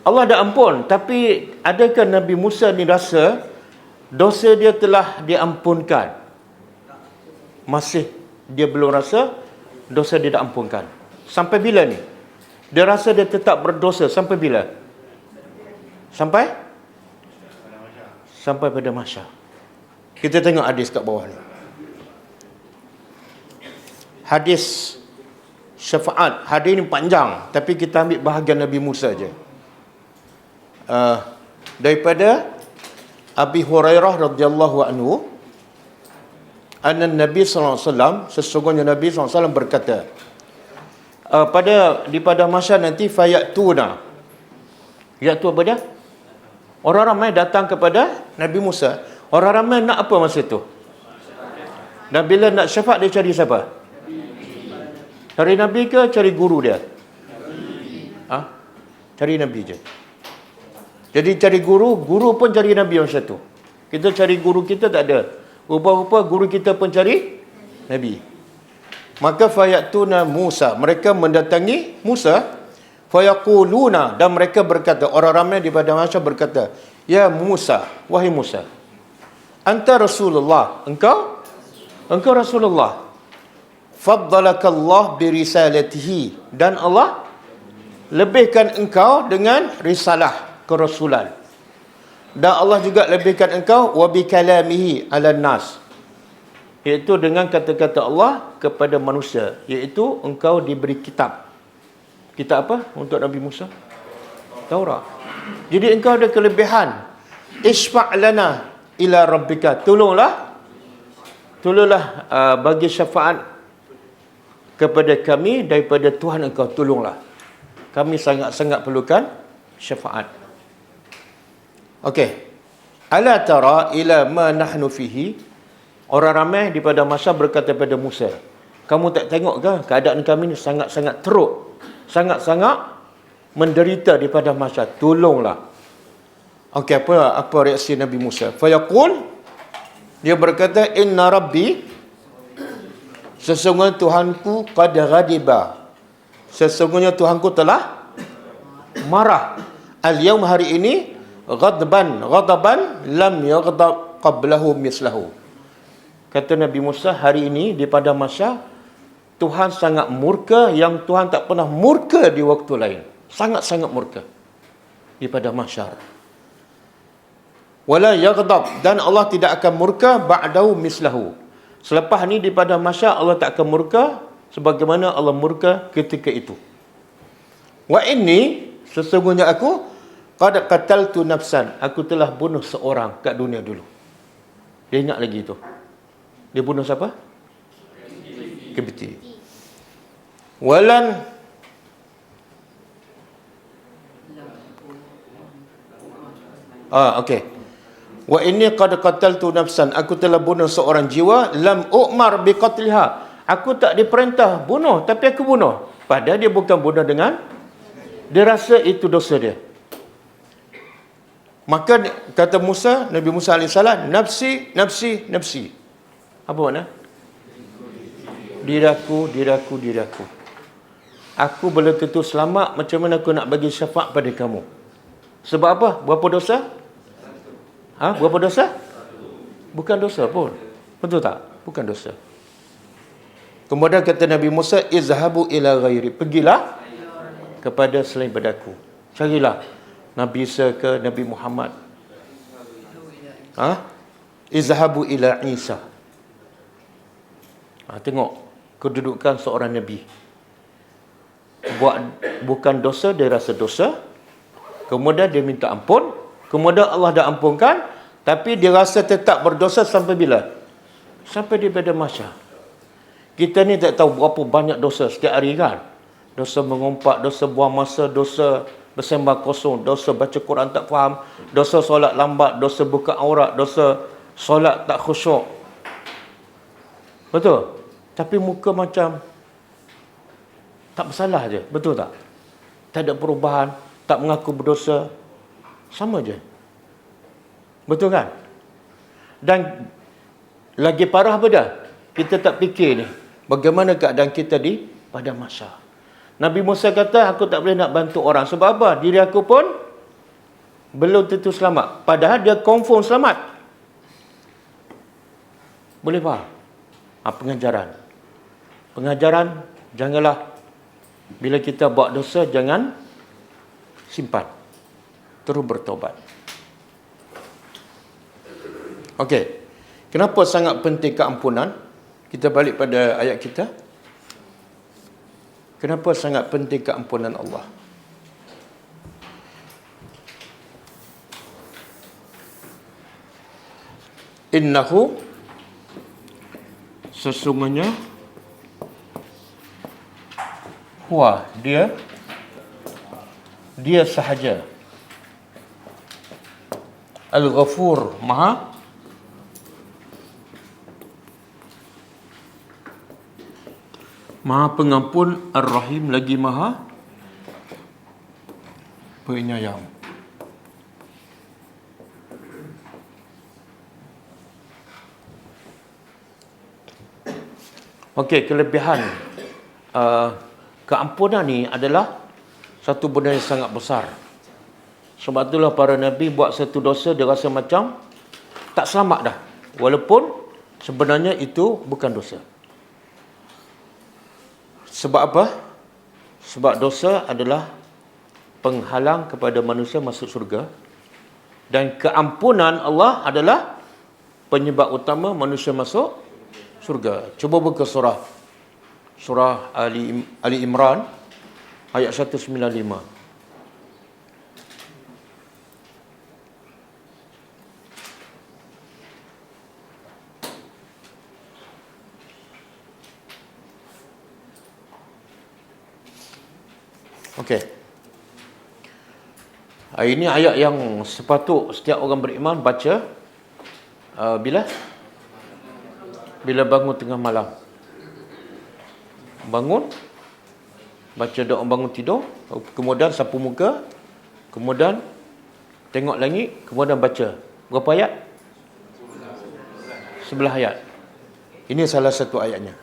Allah dah ampun, tapi adakah Nabi Musa ni rasa dosa dia telah diampunkan? Masih dia belum rasa dosa dia dah ampunkan. Sampai bila ni? Dia rasa dia tetap berdosa sampai bila? Sampai pada mahsyar. Kita tengok hadis kat bawah ni. Hadis syafaat. Hadis ni panjang, tapi kita ambil bahagian Nabi Musa je. Daripada Abi Hurairah radhiyallahu anhu, anna Nabi sallallahu alaihi wasallam, sesungguhnya Nabi sallallahu alaihi wasallam berkata, di pada masa nanti fayatuna. Yaitu apa dia? Orang ramai datang kepada Nabi Musa. Orang ramai nak apa masa tu? Dan bila nak syafaat dia cari siapa? Cari Nabi ke cari guru dia? Cari Nabi je. Jadi cari guru pun cari Nabi masa tu. Kita cari guru kita tak ada. Rupa-rupa guru kita pun cari Nabi. Maka fayatuna Musa, mereka mendatangi Musa, fayaquluna, dan mereka berkata, orang ramai di pada masa berkata, ya Musa, wahai Musa, anta Rasulullah, engkau Rasulullah, faddalakallah birisalatihi, dan Allah lebihkan engkau dengan risalah kerasulan, dan Allah juga lebihkan engkau wa bikalamihi ala nas, iaitu dengan kata-kata Allah kepada manusia, iaitu engkau diberi kitab. Kitab apa untuk Nabi Musa? Taurat. Jadi engkau ada kelebihan. Isfa' lana ila rabbika, tolonglah bagi syafaat kepada kami daripada Tuhan engkau, tolonglah. Kami sangat-sangat perlukan syafaat. Okey. Ala tara ila ma nahnu fihi. Orang ramai di pada masa berkata kepada Musa, kamu tak tengok ke keadaan kami ni sangat-sangat teruk, sangat-sangat menderita di pada masa, tolonglah. Okey, apa reaksi Nabi Musa? Fayaqul, dia berkata, inna rabbi, sesungguhnya Tuhanku qad ghadiba, sesungguhnya Tuhanku telah marah, al-yawm, hari ini, ghadaban lam yaghdab qablahu mislahu. Kata Nabi Musa, hari ini di pada masa Tuhan sangat murka yang Tuhan tak pernah murka di waktu lain. Sangat-sangat murka di pada mahsyar. Wala yaghdab, dan Allah tidak akan murka ba'dahu mislahu. Selepas ni di pada mahsyar Allah tak akan murka sebagaimana Allah murka ketika itu. Wa inni, sesungguhnya aku qad qataltu nafsan, aku telah bunuh seorang kat dunia dulu. Dia ingat lagi tu. Dia bunuh siapa? Kibti. Walan okey. Wa inni qad qataltu nafsan, aku telah bunuh seorang jiwa, lam u'mar biqatliha, aku tak diperintah bunuh tapi aku bunuh. Padahal dia bukan bunuh dengan, dia rasa itu dosa dia. Maka kata Musa, Nabi Musa AS, nafsi, nafsi, nafsi. Apa makna? Diraku. Aku belum tentu selamat, macam mana aku nak bagi syafaat pada kamu? Sebab apa? Berapa dosa? Berapa dosa? Bukan dosa pun. Betul tak? Bukan dosa. Kemudian kata Nabi Musa, izhabu ila ghairi, pergilah kepada selain daripada aku. Carilah Nabi Isa ke Nabi Muhammad. Izhabu ila Isa. Tengok kedudukan seorang Nabi. Bukan dosa, dia rasa dosa. Kemudian dia minta ampun. Kemudian Allah dah ampunkan. Tapi dia rasa tetap berdosa sampai bila? Sampai di pada mahsyar. Kita ni tak tahu berapa banyak dosa setiap hari kan. Dosa mengumpat, dosa buang masa, dosa bersembah kosong, dosa baca Quran tak faham, dosa solat lambat, dosa buka aurat, dosa solat tak khusyuk. Betul? Tapi muka macam tak bersalah je. Betul tak? Tak ada perubahan, tak mengaku berdosa. Sama je. Betul kan? Dan lagi parah apa dah? Kita tak fikir ni, bagaimana keadaan kita di pada mahsyar. Nabi Musa kata, aku tak boleh nak bantu orang. Sebab apa? Diri aku pun belum tentu selamat. Padahal dia confirm selamat. Boleh faham? Pengajaran. Pengajaran, janganlah bila kita buat dosa, jangan simpan. Terus bertobat. Okey. Kenapa sangat penting keampunan? Kita balik pada ayat kita. Kenapa sangat penting keampunan Allah? Innahu, sesungguhnya, huwa, dia sahaja, Al-Ghafur, Maha pengampun, Ar-Rahim, lagi Maha penyayang. Okey, kelebihan keampunan ni adalah satu benda yang sangat besar. Sebab itulah para Nabi buat satu dosa, dia rasa macam tak selamat dah. Walaupun sebenarnya itu bukan dosa. Sebab apa? Sebab dosa adalah penghalang kepada manusia masuk surga. Dan keampunan Allah adalah penyebab utama manusia masuk surga. Cuba buka surah Ali Imran ayat 195. Okey. Ini ayat yang sepatut setiap orang beriman baca bila bangun tengah malam. Bangun, baca doa bangun tidur, kemudian sapu muka, kemudian tengok langit, kemudian baca. Berapa ayat? 11 ayat. Ini salah satu ayatnya.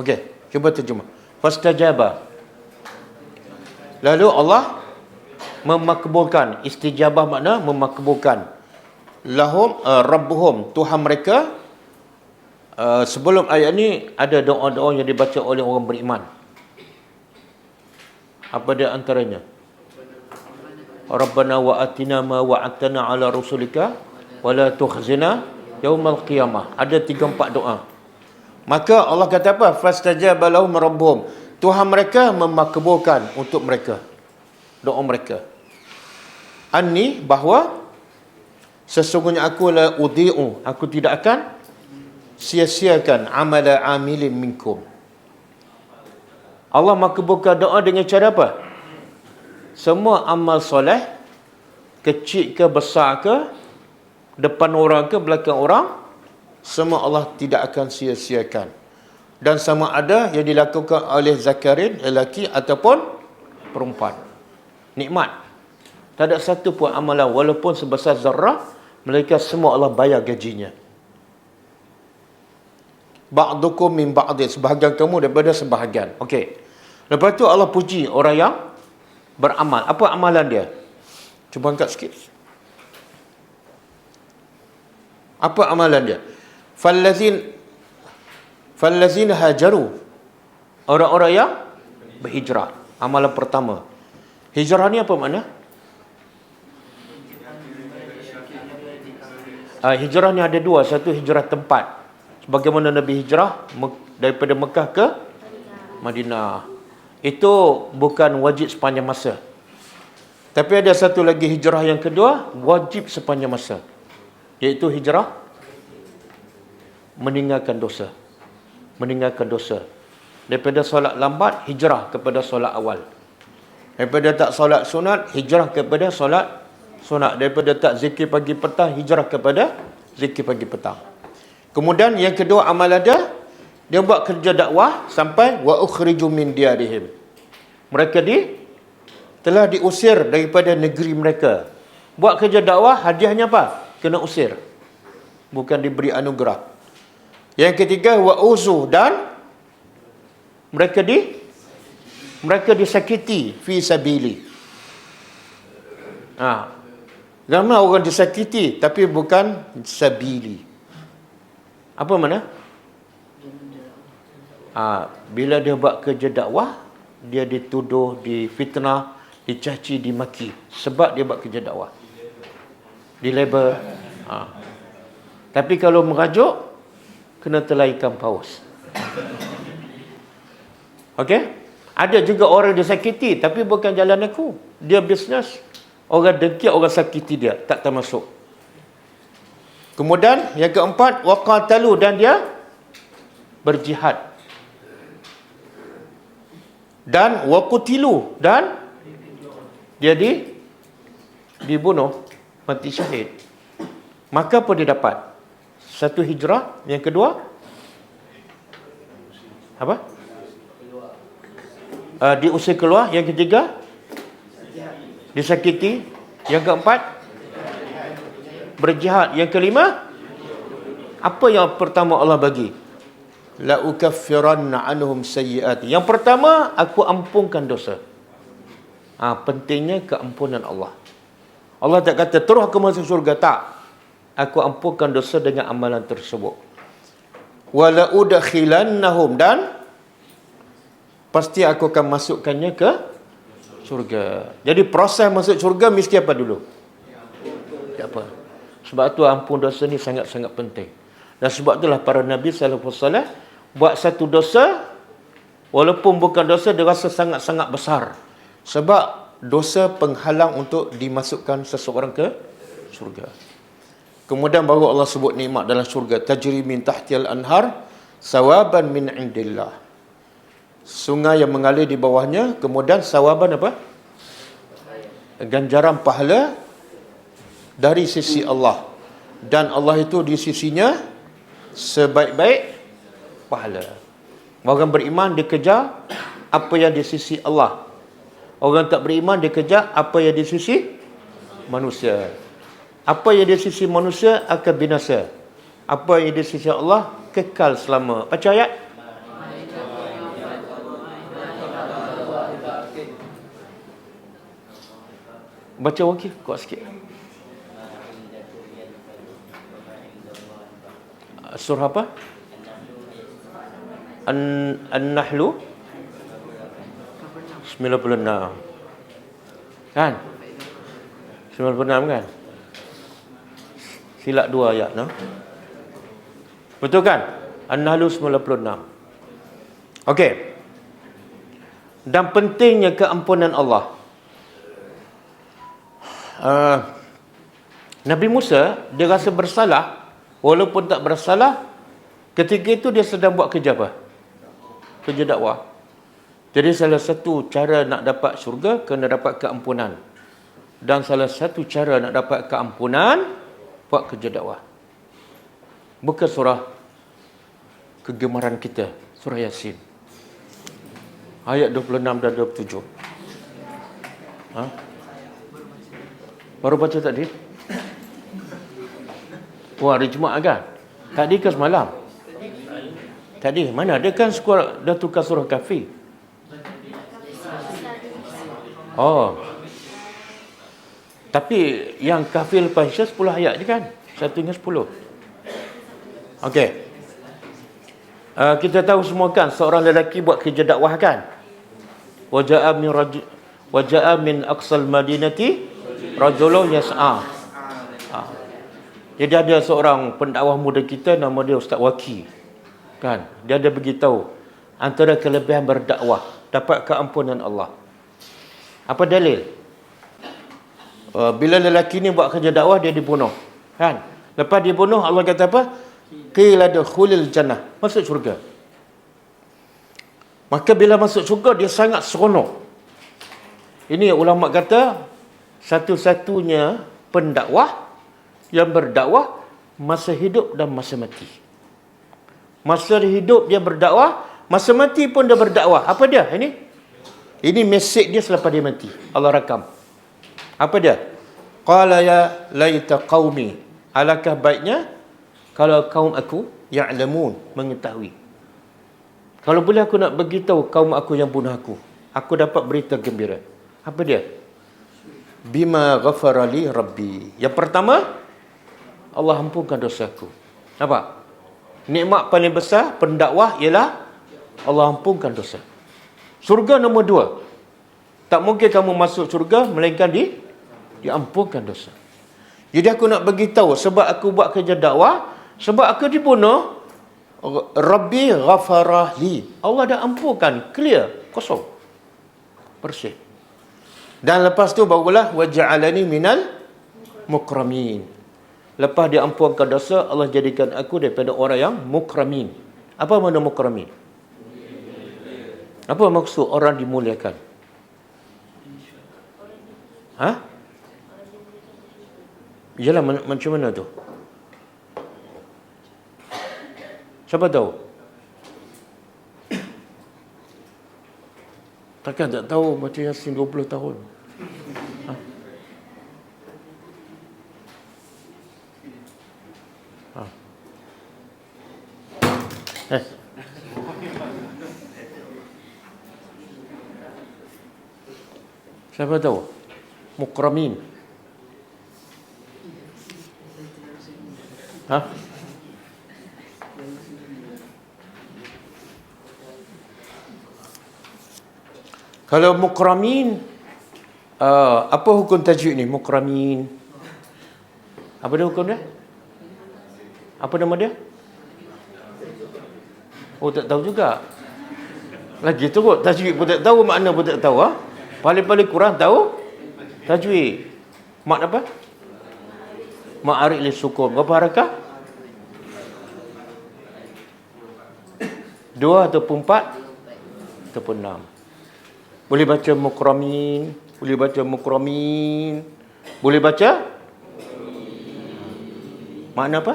Okey, cuba terjemah. Fastajaba. Lalu Allah memakbulkan. Istijabah makna memakbulkan. Lahum Rabbuhum, Tuhan mereka. Sebelum ayat ni ada doa-doa yang dibaca oleh orang beriman. Apa dia antaranya? Rabbana wa atina ma wa'adtana ala rusulika wa la tukhzina yaumal qiyamah. Ada 3-4 doa. Maka Allah kata apa? Fastajaba lahum rabbuhum. Tuhan mereka memakbulkan untuk mereka doa mereka. Anni, bahawa sesungguhnya aku la udhi'u, aku tidak akan sia-siakan amala amilin minkum. Allah makbulkan doa dengan cara apa? Semua amal soleh, kecil ke besar ke, depan orang ke belakang orang, semua Allah tidak akan sia-siakan. Dan sama ada yang dilakukan oleh zakarin, lelaki ataupun perempuan. Nikmat. Tak ada satu pun amalan walaupun sebesar zarrah, mereka semua Allah bayar gajinya. Ba'dukum min ba'din, sebahagian kamu daripada sebahagian. Okey. Lepas tu Allah puji orang yang beramal. Apa amalan dia? Cuba angkat sikit. Apa amalan dia? Fallazin, Fallazina hajaru, orang-orang yang berhijrah. Amalan pertama. Hijrah ni apa makna? Hijrah ni ada dua. Satu hijrah tempat, sebagaimana Nabi hijrah daripada Mekah ke Madinah. Itu bukan wajib sepanjang masa. Tapi ada satu lagi hijrah yang kedua, wajib sepanjang masa, iaitu hijrah meninggalkan dosa. Meninggalkan dosa. Daripada solat lambat, hijrah kepada solat awal. Daripada tak solat sunat, hijrah kepada solat sunat. Daripada tak zikir pagi petang, hijrah kepada zikir pagi petang. Kemudian yang kedua amal ada, dia buat kerja dakwah sampai wa ukhriju min diyarihim. Mereka telah diusir daripada negeri mereka. Buat kerja dakwah, hadiahnya apa? Kena usir, bukan diberi anugerah. Yang ketiga wa uzu, dan mereka disakiti fi sabili. Ramai orang disakiti tapi bukan sabili. Apa mana? Bila dia buat kerja dakwah, dia dituduh, difitnah, dicaci, dimaki sebab dia buat kerja dakwah, dilabel. Tapi kalau merajuk, kena telan ikan paus. Okey? Ada juga orang disakiti tapi bukan jalan aku. Dia bisnes, orang dengki, orang sakiti dia, tak termasuk. Kemudian yang keempat, waqatalu, dan dia berjihad. Dan waqutilu, dan dia dibunuh, mati syahid. Maka apa dia dapat? Satu hijrah, yang kedua apa? Diusir keluar. Yang ketiga disakiti. Yang keempat berjihad. Yang kelima, apa yang pertama Allah bagi? La ukaffiranna anhum sayyiati. Yang pertama, aku ampunkan dosa. Pentingnya keampunan Allah. Allah tak kata terus aku masuk syurga, tak. Aku ampunkan dosa dengan amalan tersebut. Wala udkhilannahum, dan pasti aku akan masukkannya ke syurga. Jadi proses masuk syurga mesti apa dulu? Apa? Sebab tu ampun dosa ni sangat-sangat penting. Dan sebab itulah para Nabi sallallahu alaihi wasallam buat satu dosa, walaupun bukan dosa, dia rasa sangat-sangat besar. Sebab dosa penghalang untuk dimasukkan seseorang ke syurga. Kemudian baru Allah sebut nikmat dalam syurga. Tajri min tahtiyal anhar sawaban min indillah. Sungai yang mengalir di bawahnya. Kemudian sawaban apa? Ganjaran pahala dari sisi Allah. Dan Allah itu di sisinya sebaik-baik pahala. Orang beriman dia kejar apa yang di sisi Allah. Orang tak beriman dia kejar apa yang di sisi manusia. Apa yang di sisi manusia akan binasa. Apa yang di sisi Allah kekal selama. Baca ayat. Baca wakil, kuat sikit. Surah apa? An-Nahlu 96. Kan? 96 kan? Silap 2 ayat, no? Betul kan? An-Nahlu 96. Okey. Dan pentingnya keampunan Allah. Nabi Musa, dia rasa bersalah, walaupun tak bersalah, ketika itu dia sedang buat kerja apa? Kerja dakwah. Jadi salah satu cara nak dapat syurga, kena dapat keampunan. Dan salah satu cara nak dapat keampunan, buat kerja dakwah. Buka surah kegemaran kita, surah Yasin. Ayat 26 dan 27. Baru baca tadi? Hari Jumaat kan? Tadi ke semalam? Tadi. Mana? Dia kan dah tukar surah Kahfi. Oh. Tapi yang Kahfi lepas Isya 10 ayat je kan? Satunya 10. Okey. Kita tahu semua kan, seorang lelaki buat kerja dakwah kan. Waja'a min aqsal madinati rajulun yas'a. Jadi ada seorang pendakwah muda kita, nama dia Ustaz Waki. Kan? Dia ada beritahu antara kelebihan berdakwah, dapat keampunan Allah. Apa dalil? Bila lelaki ni buat kerja dakwah, dia dibunuh. Kan? Lepas dibunuh, Allah kata apa? Qila dukhulil jannah. Masuk syurga. Maka bila masuk syurga, dia sangat seronok. Ini ulama kata, satu-satunya pendakwah yang berdakwah masa hidup dan masa mati. Masa hidup dia berdakwah, masa mati pun dia berdakwah. Apa dia? Ini mesej dia selepas dia mati. Allah rakam. Apa dia? Qala ya laita qaumi. Alangkah baiknya kalau kaum aku ya'lamun, mengetahui. Kalau boleh aku nak beritahu kaum aku yang bunuh aku dapat berita gembira. Apa dia? Bima ghafara li rabbi. Yang pertama, Allah ampunkan dosaku. Nampak? Nikmat paling besar pendakwah ialah Allah ampunkan dosa. Surga nombor 2. Tak mungkin kamu masuk surga melainkan diampunkan dosa. Jadi aku nak beritahu sebab aku buat kerja dakwah, sebab aku dibunuh, Rabbi ghafara li. Allah dah ampunkan, clear, kosong. Bersih. Dan lepas tu barulah waja'alani minal mukramin. Lepas dia ampunkan dosa, Allah jadikan aku daripada orang yang mukramin. Apa makna mukramin? Apa maksud orang dimuliakan? Yalah, macam mana tu? Siapa tahu? Takkan tak tahu baca Yasin 20 tahun? Siapa tahu? Mukramin. Kalau mukramin, apa hukum tajwid ni? Mukramin. Apa dia hukum dia? Apa nama dia? Oh, tak tahu juga. Lagi teruk, tajwid pun tak tahu, makna pun tak tahu. Paling-paling kurang tahu tajwid. Mak apa? Ma'arik li sukun. Berapa harakah? 2 ataupun 4 ataupun 6. Boleh baca mukramin, boleh baca mukramin, boleh baca makna apa?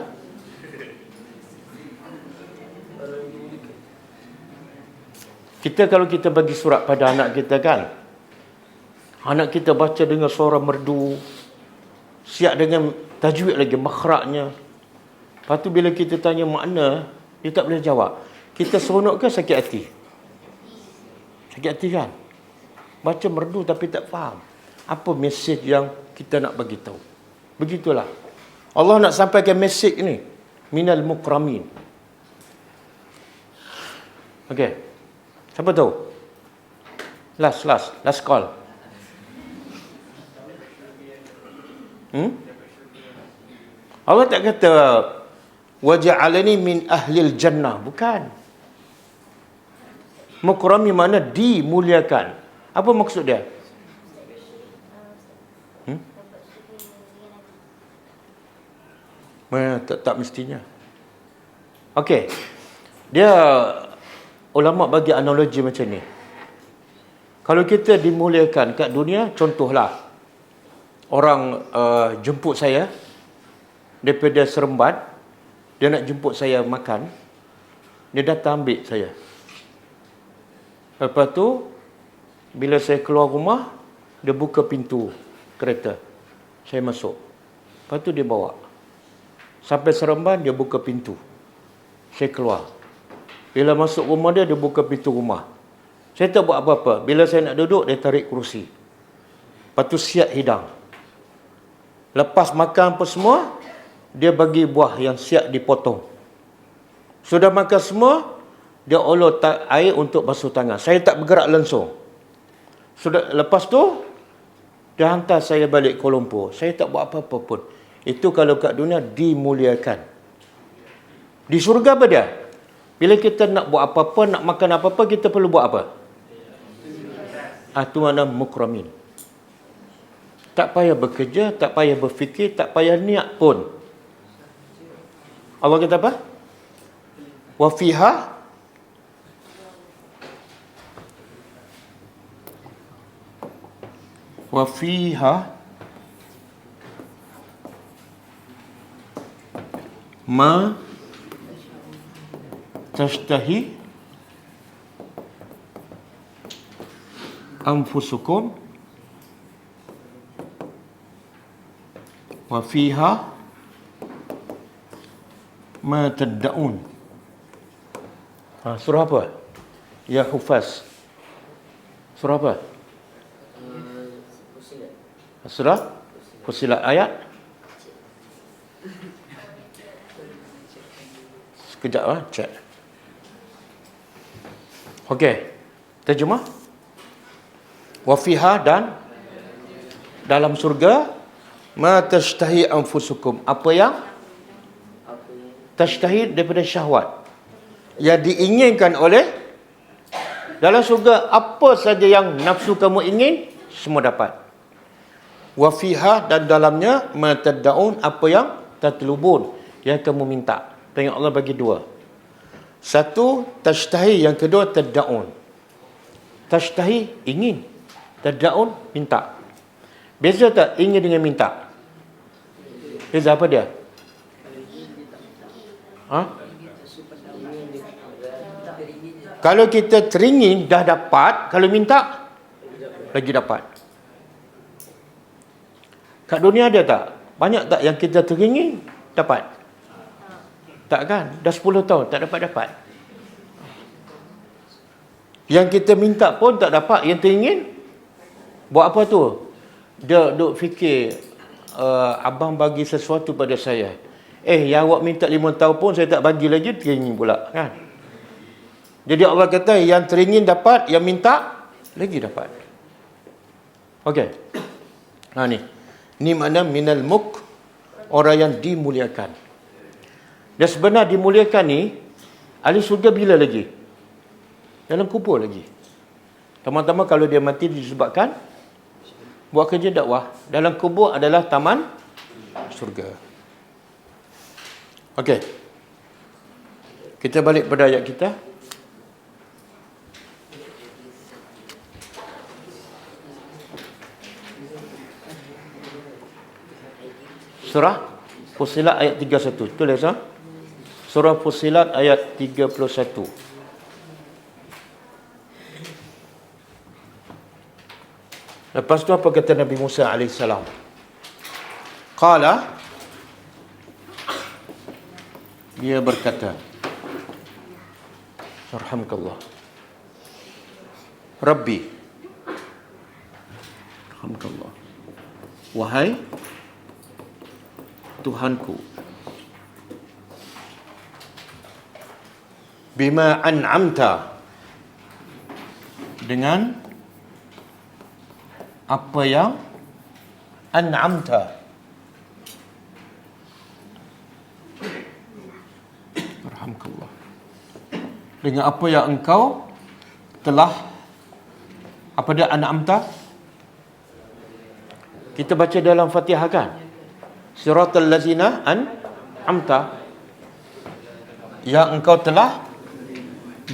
Kalau kita bagi surat pada anak kita kan, anak kita baca dengan suara merdu, siap dengan tajwid lagi, makhrajnya. Lepas tu bila kita tanya makna, dia tak boleh jawab. Kita seronok ke sakit hati? Sakit hati kan? Baca merdu tapi tak faham apa mesej yang kita nak bagi tahu. Begitulah Allah nak sampaikan mesej ni, minal mukramin. Okey, siapa tahu? Last call. Allah tak kata waja'alani min ahlil jannah, bukan. Mukrami mana dimuliakan. Apa maksud dia? Tak mestinya. Okey. Dia ulama bagi analogi macam ni. Kalau kita dimuliakan kat dunia, contohlah orang jemput saya daripada Seremban, dia nak jemput saya makan, dia datang ambil saya. Lepas tu bila saya keluar rumah, dia buka pintu kereta, saya masuk. Lepas tu dia bawa sampai Seremban, dia buka pintu, saya keluar. Bila masuk rumah dia buka pintu rumah. Saya tak buat apa-apa. Bila saya nak duduk, dia tarik kerusi. Lepas tu siap hidang. Lepas makan apa semua, dia bagi buah yang siap dipotong. Sudah makan semua, dia ulur air untuk basuh tangan. Saya tak bergerak langsung. Sudah lepas tu dia hantar saya balik Kuala Lumpur. Saya tak buat apa-apa pun. Itu kalau kat dunia dimuliakan. Di syurga apa dia? Bila kita nak buat apa-apa, nak makan apa-apa, kita perlu buat apa? Itu makna mukramin. Tak payah bekerja, tak payah berfikir, tak payah niat pun. Allah kata apa? Wa fiha ma tashtahi anfusukum wa fiha ma tad'un. Surah apa? Ya Hufaz. Surah apa? Surah Fussilat ayat. Sekejap cek. Okey. Terjemah. Wa fiha, dan dalam surga, ma tashtahi anfusukum, apa yang tashtahi daripada syahwat, yang diinginkan oleh, dalam surga apa saja yang nafsu kamu ingin semua dapat. Wa fiha, dan dalamnya, ma tad'un, apa yang tatlubun, yang kamu minta. Tengok Allah bagi dua. Satu tashtahi, yang kedua tad'un. Tashtahi ingin, tad'un minta. Beza tak ingin dengan minta? Beza apa dia? Kalau kita teringin dah dapat, kalau minta lagi dapat. Kat dunia ada tak? Banyak tak yang kita teringin dapat? Tak kan? Dah 10 tahun tak dapat-dapat. Yang kita minta pun tak dapat. Yang teringin buat apa tu? Dia duk fikir, abang bagi sesuatu pada saya. Yang awak minta 5 tahun pun saya tak bagi lagi, teringin pula kan? Jadi Allah kata yang teringin dapat, yang minta lagi dapat. Okey. Ni makna minal muk, orang yang dimuliakan. Dan sebenar dimuliakan ni, ahli surga bila lagi? Dalam kubur lagi. Teman-teman kalau dia mati disebabkan buat kerja dakwah, dalam kubur adalah taman surga. Okey. Kita balik pada ayat kita. Surah Fussilat ayat 31. Tulis Surah Fussilat ayat 31. Lepas tu apa kata Nabi Musa AS? Qala, dia berkata, Yarhamkallah, Rabbi, Yarhamkallah, wahai Tuhanku, bima an'amta, dengan apa yang an'amta, Alhamdulillah, dengan apa yang engkau telah, apa dia an'amta? Kita baca dalam Fatihah kan? Siratal lazina an'amta, yang engkau telah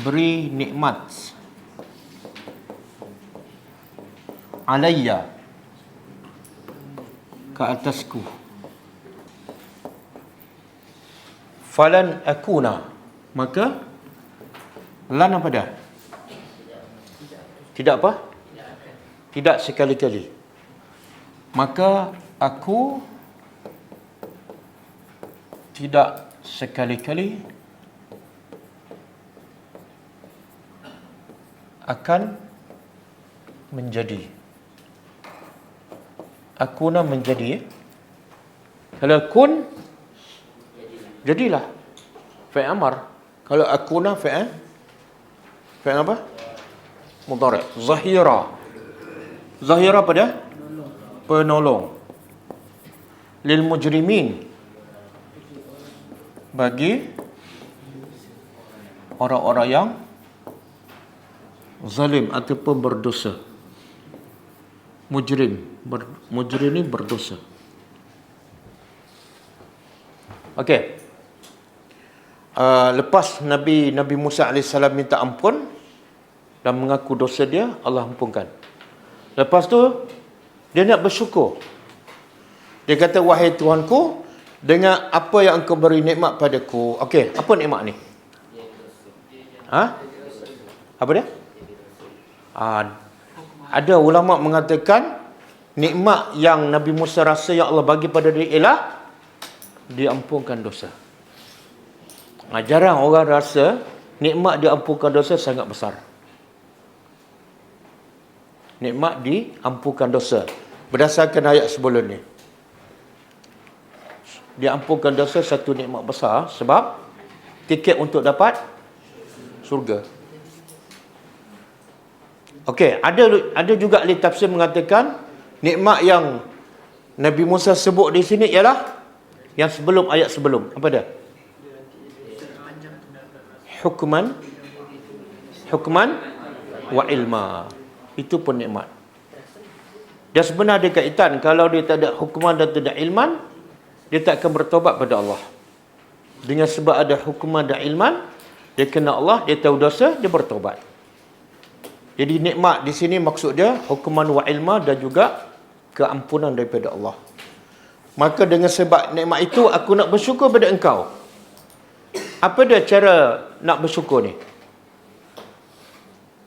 beri nikmat alayya, ke atasku, falan akuna, maka lan apa dah? Tidak apa? Tidak sekali-kali. Maka aku tidak sekali-kali akan menjadi. Akuna menjadi. Kalau kun, jadilah. Fi'il amar. Kalau akuna fi'il Fi'il apa? Mudhari'. Zahira. Zahira apa dia? Penolong. Lil mujrimin. Bagi orang-orang yang zalim ataupun berdosa. Mujrim. Mujrim ni berdosa. Okey. Lepas Nabi Musa AS minta ampun dan mengaku dosa dia, Allah ampunkan. Lepas tu dia nak bersyukur. Dia kata, wahai Tuhanku, dengan apa yang engkau beri nikmat padaku. Okey, apa nikmat ni? Apa dia? Ada ulama mengatakan nikmat yang Nabi Musa rasa yang Allah bagi pada dia ialah diampunkan dosa. Jarang orang rasa nikmat diampunkan dosa sangat besar. Nikmat diampunkan dosa berdasarkan ayat sebelum ni. Diampunkan dosa satu nikmat besar sebab tiket untuk dapat surga. Okey, ada juga ahli tafsir mengatakan nikmat yang Nabi Musa sebut di sini ialah yang sebelum ayat sebelum. Apa dia? Hukman wa ilma. Itu pun nikmat. Dia sebenarnya ada kaitan. Kalau dia tak ada hukuman dan tidak ilman, dia tak akan bertobat pada Allah. Dengan sebab ada hukuman dan ilman, dia kena Allah, dia tahu dosa, dia bertobat. Jadi nikmat di sini maksud dia hukuman wa ilma dan juga keampunan daripada Allah. Maka dengan sebab nikmat itu aku nak bersyukur pada engkau. Apa dia cara nak bersyukur ni?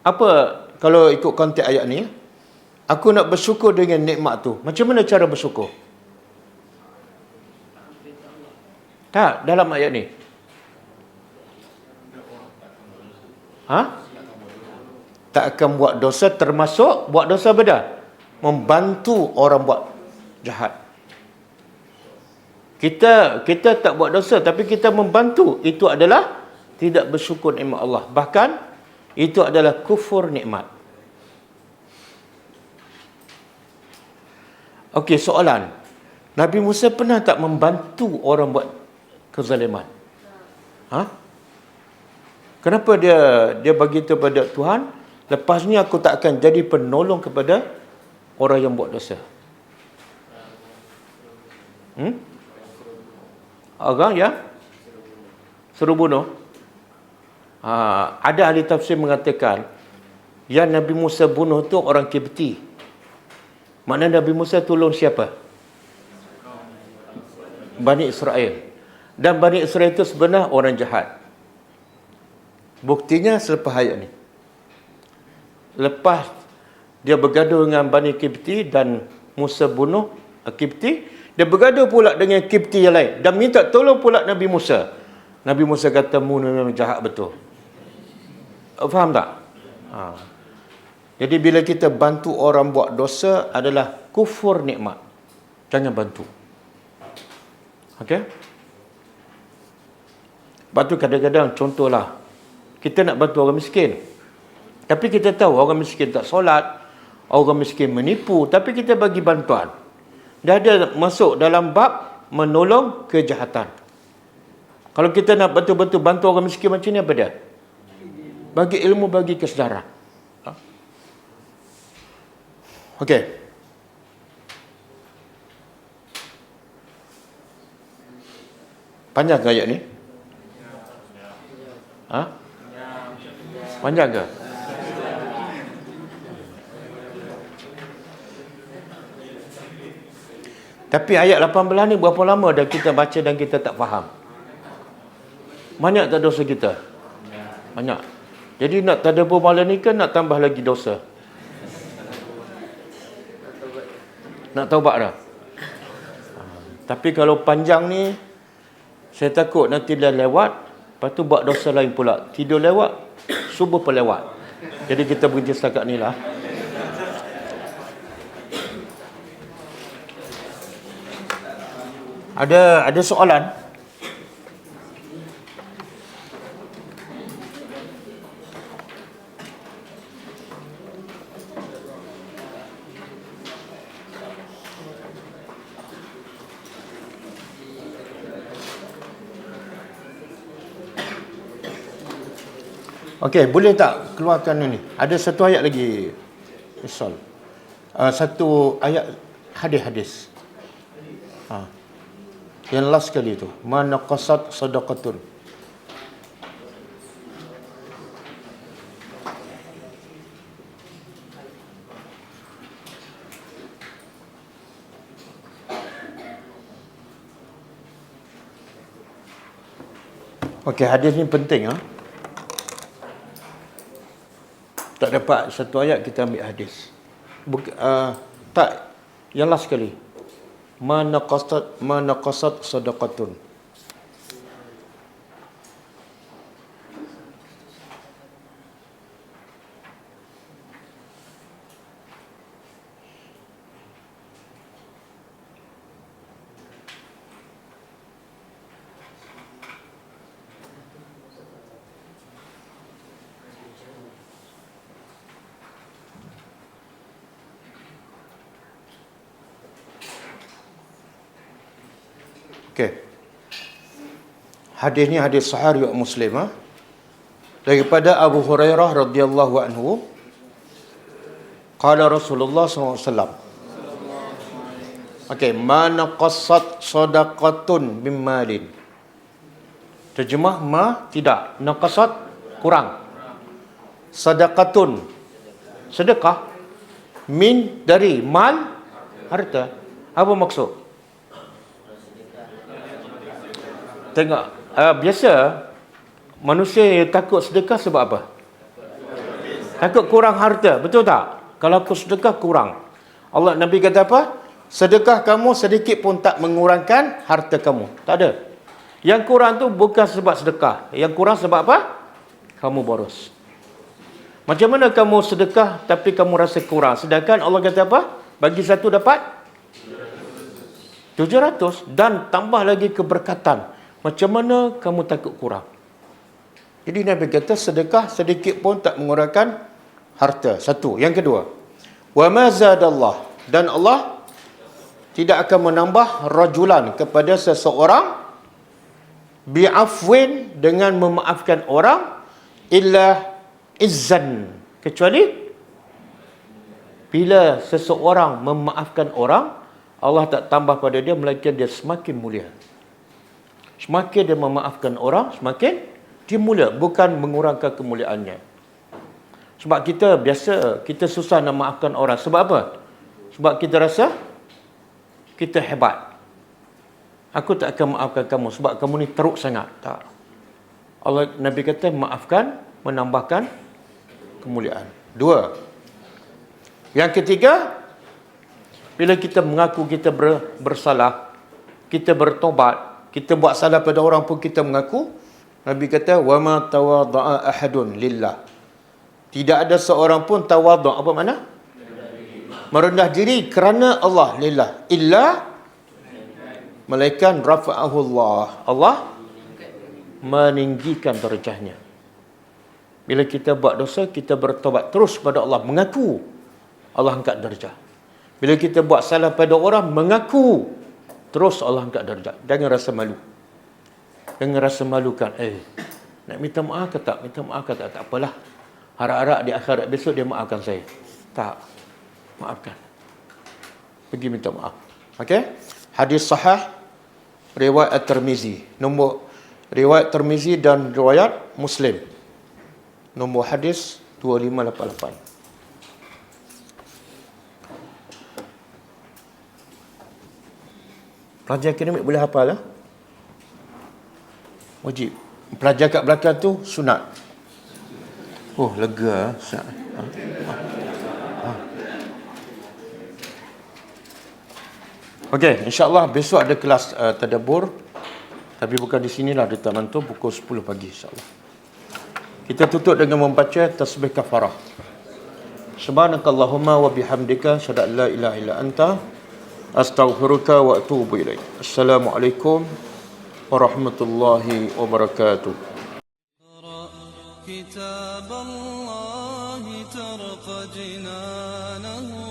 Apa kalau ikut konteks ayat ni? Aku nak bersyukur dengan nikmat tu. Macam mana cara bersyukur? Tak, dalam ayat ni. Tak akan buat dosa, termasuk buat dosa beda. Membantu orang buat jahat. Kita tak buat dosa, tapi kita membantu. Itu adalah tidak bersyukur nikmat Allah. Bahkan, itu adalah kufur nikmat. Okey, soalan. Nabi Musa pernah tak membantu orang buat kezaliman? Kenapa dia bagi itu pada Tuhan? Lepas ni aku tak akan jadi penolong kepada orang yang buat dosa. Orang yang suruh bunuh. Ada ahli tafsir mengatakan yang Nabi Musa bunuh tu orang Kipti. Maknanya Nabi Musa tolong siapa? Bani Israel. Dan Bani Israel itu sebenarnya orang jahat. Buktinya selepas ayat ni. Lepas dia bergaduh dengan Bani Kipti dan Musa bunuh Kipti, dia bergaduh pula dengan Kipti yang lain dan minta tolong pula Nabi Musa. Nabi Musa kata, mu memang jahat betul. Faham tak? Jadi bila kita bantu orang buat dosa adalah kufur nikmat. Jangan bantu. Okey? Lepas tu kadang-kadang contohlah, kita nak bantu orang miskin. Tapi kita tahu orang miskin tak solat, orang miskin menipu, tapi kita bagi bantuan. Dah ada masuk dalam bab menolong kejahatan. Kalau kita nak betul-betul bantu orang miskin macam ni, apa dia? Bagi ilmu, bagi kesedaran. Okey. Panjang ke ayat ni? Panjang ke? Tapi ayat 18 ni berapa lama dah kita baca dan kita tak faham? Banyak tak dosa kita? Banyak. Jadi nak tadabbur malam ni kan nak tambah lagi dosa? Nak taubat dah? Tapi kalau panjang ni, saya takut nanti dah lewat, lepas tu buat dosa lain pula. Tidur lewat, subuh pun lewat. Jadi kita berhenti setakat ni lah. Ada soalan? Okey, boleh tak keluarkan ini? Ada satu ayat lagi. Misal. Satu ayat hadis-hadis. Yang last sekali tu. Ma naqasat sadaqatun. Okey, hadis ni penting. Tak dapat satu ayat, kita ambil hadis. Tak, yang last sekali. Ma naqasat sadaqatun. Okey. Hadis ni hadis sahih riwayat Muslim. Daripada Abu Hurairah radhiyallahu anhu, qala Rasulullah SAW. Okey, ma naqasat sadaqatun min malin. Terjemah ma, tidak. Naqasat, kurang. Sadaqatun, sedekah. Min, dari. Mal, harta. Apa maksud? Tengok, biasa manusia takut sedekah sebab apa? Takut kurang harta, betul tak? Kalau aku sedekah kurang. Allah, Nabi kata apa? Sedekah kamu sedikit pun tak mengurangkan harta kamu. Tak ada. Yang kurang tu bukan sebab sedekah. Yang kurang sebab apa? Kamu boros. Macam mana kamu sedekah tapi kamu rasa kurang? Sedangkan Allah kata apa? Bagi satu dapat 700 dan tambah lagi keberkatan. Macam mana kamu takut kurang? Jadi Nabi kata sedekah sedikit pun tak mengurangkan harta. Satu. Yang kedua, wa ma zadallah, dan Allah tidak akan menambah rajulan kepada seseorang bi'afwin, dengan memaafkan orang, illa izzan, kecuali bila seseorang memaafkan orang, Allah tak tambah pada dia melainkan dia semakin mulia. Semakin dia memaafkan orang, semakin dia mulia, bukan mengurangkan kemuliaannya. Sebab kita biasa, kita susah nak maafkan orang. Sebab apa? Sebab kita rasa kita hebat. Aku tak akan maafkan kamu sebab kamu ni teruk sangat. Tak. Allah, Nabi kata maafkan, menambahkan kemuliaan. Dua. Yang ketiga, bila kita mengaku kita bersalah, kita bertobat, kita buat salah pada orang pun kita mengaku. Nabi kata, wa ma tawadha'a ahadun lillah. Tidak ada seorang pun tawadha'. Apa makna? Merendah diri kerana Allah, lillah. Illa malaikan rafa'ahu Allah. Allah meninggikan darjahnya. Bila kita buat dosa, kita bertobat terus pada Allah, mengaku, Allah angkat darjah. Bila kita buat salah pada orang, mengaku, terus Allah angkat darjat. Jangan rasa malu. Jangan rasa malukan. Nak minta maaf ke tak? Minta maaf ke tak? Tak apalah. Harap-harap di akhirat besok dia maafkan saya. Tak. Maafkan. Pergi minta maaf. Okey? Hadis sahih riwayat At-Tirmizi. Nombor riwayat Tirmizi dan riwayat Muslim. Nombor hadis 2588. Pelajar akademik boleh hafal lah. Wajib. Pelajar kat belakang tu sunat. Oh, lega. Okey, insya-Allah besok ada kelas tadabbur. Tapi bukan di sinilah, di Taman tu, pukul 10 pagi insya-Allah. Kita tutup dengan membaca tasbih kafarah. Subhanakallahumma wa bihamdika asyhadu an la ilaha illa anta astaghfiruka wa atubu ilaik. Assalamualaikum warahmatullahi wabarakatuh. كتاب الله ترق جنانه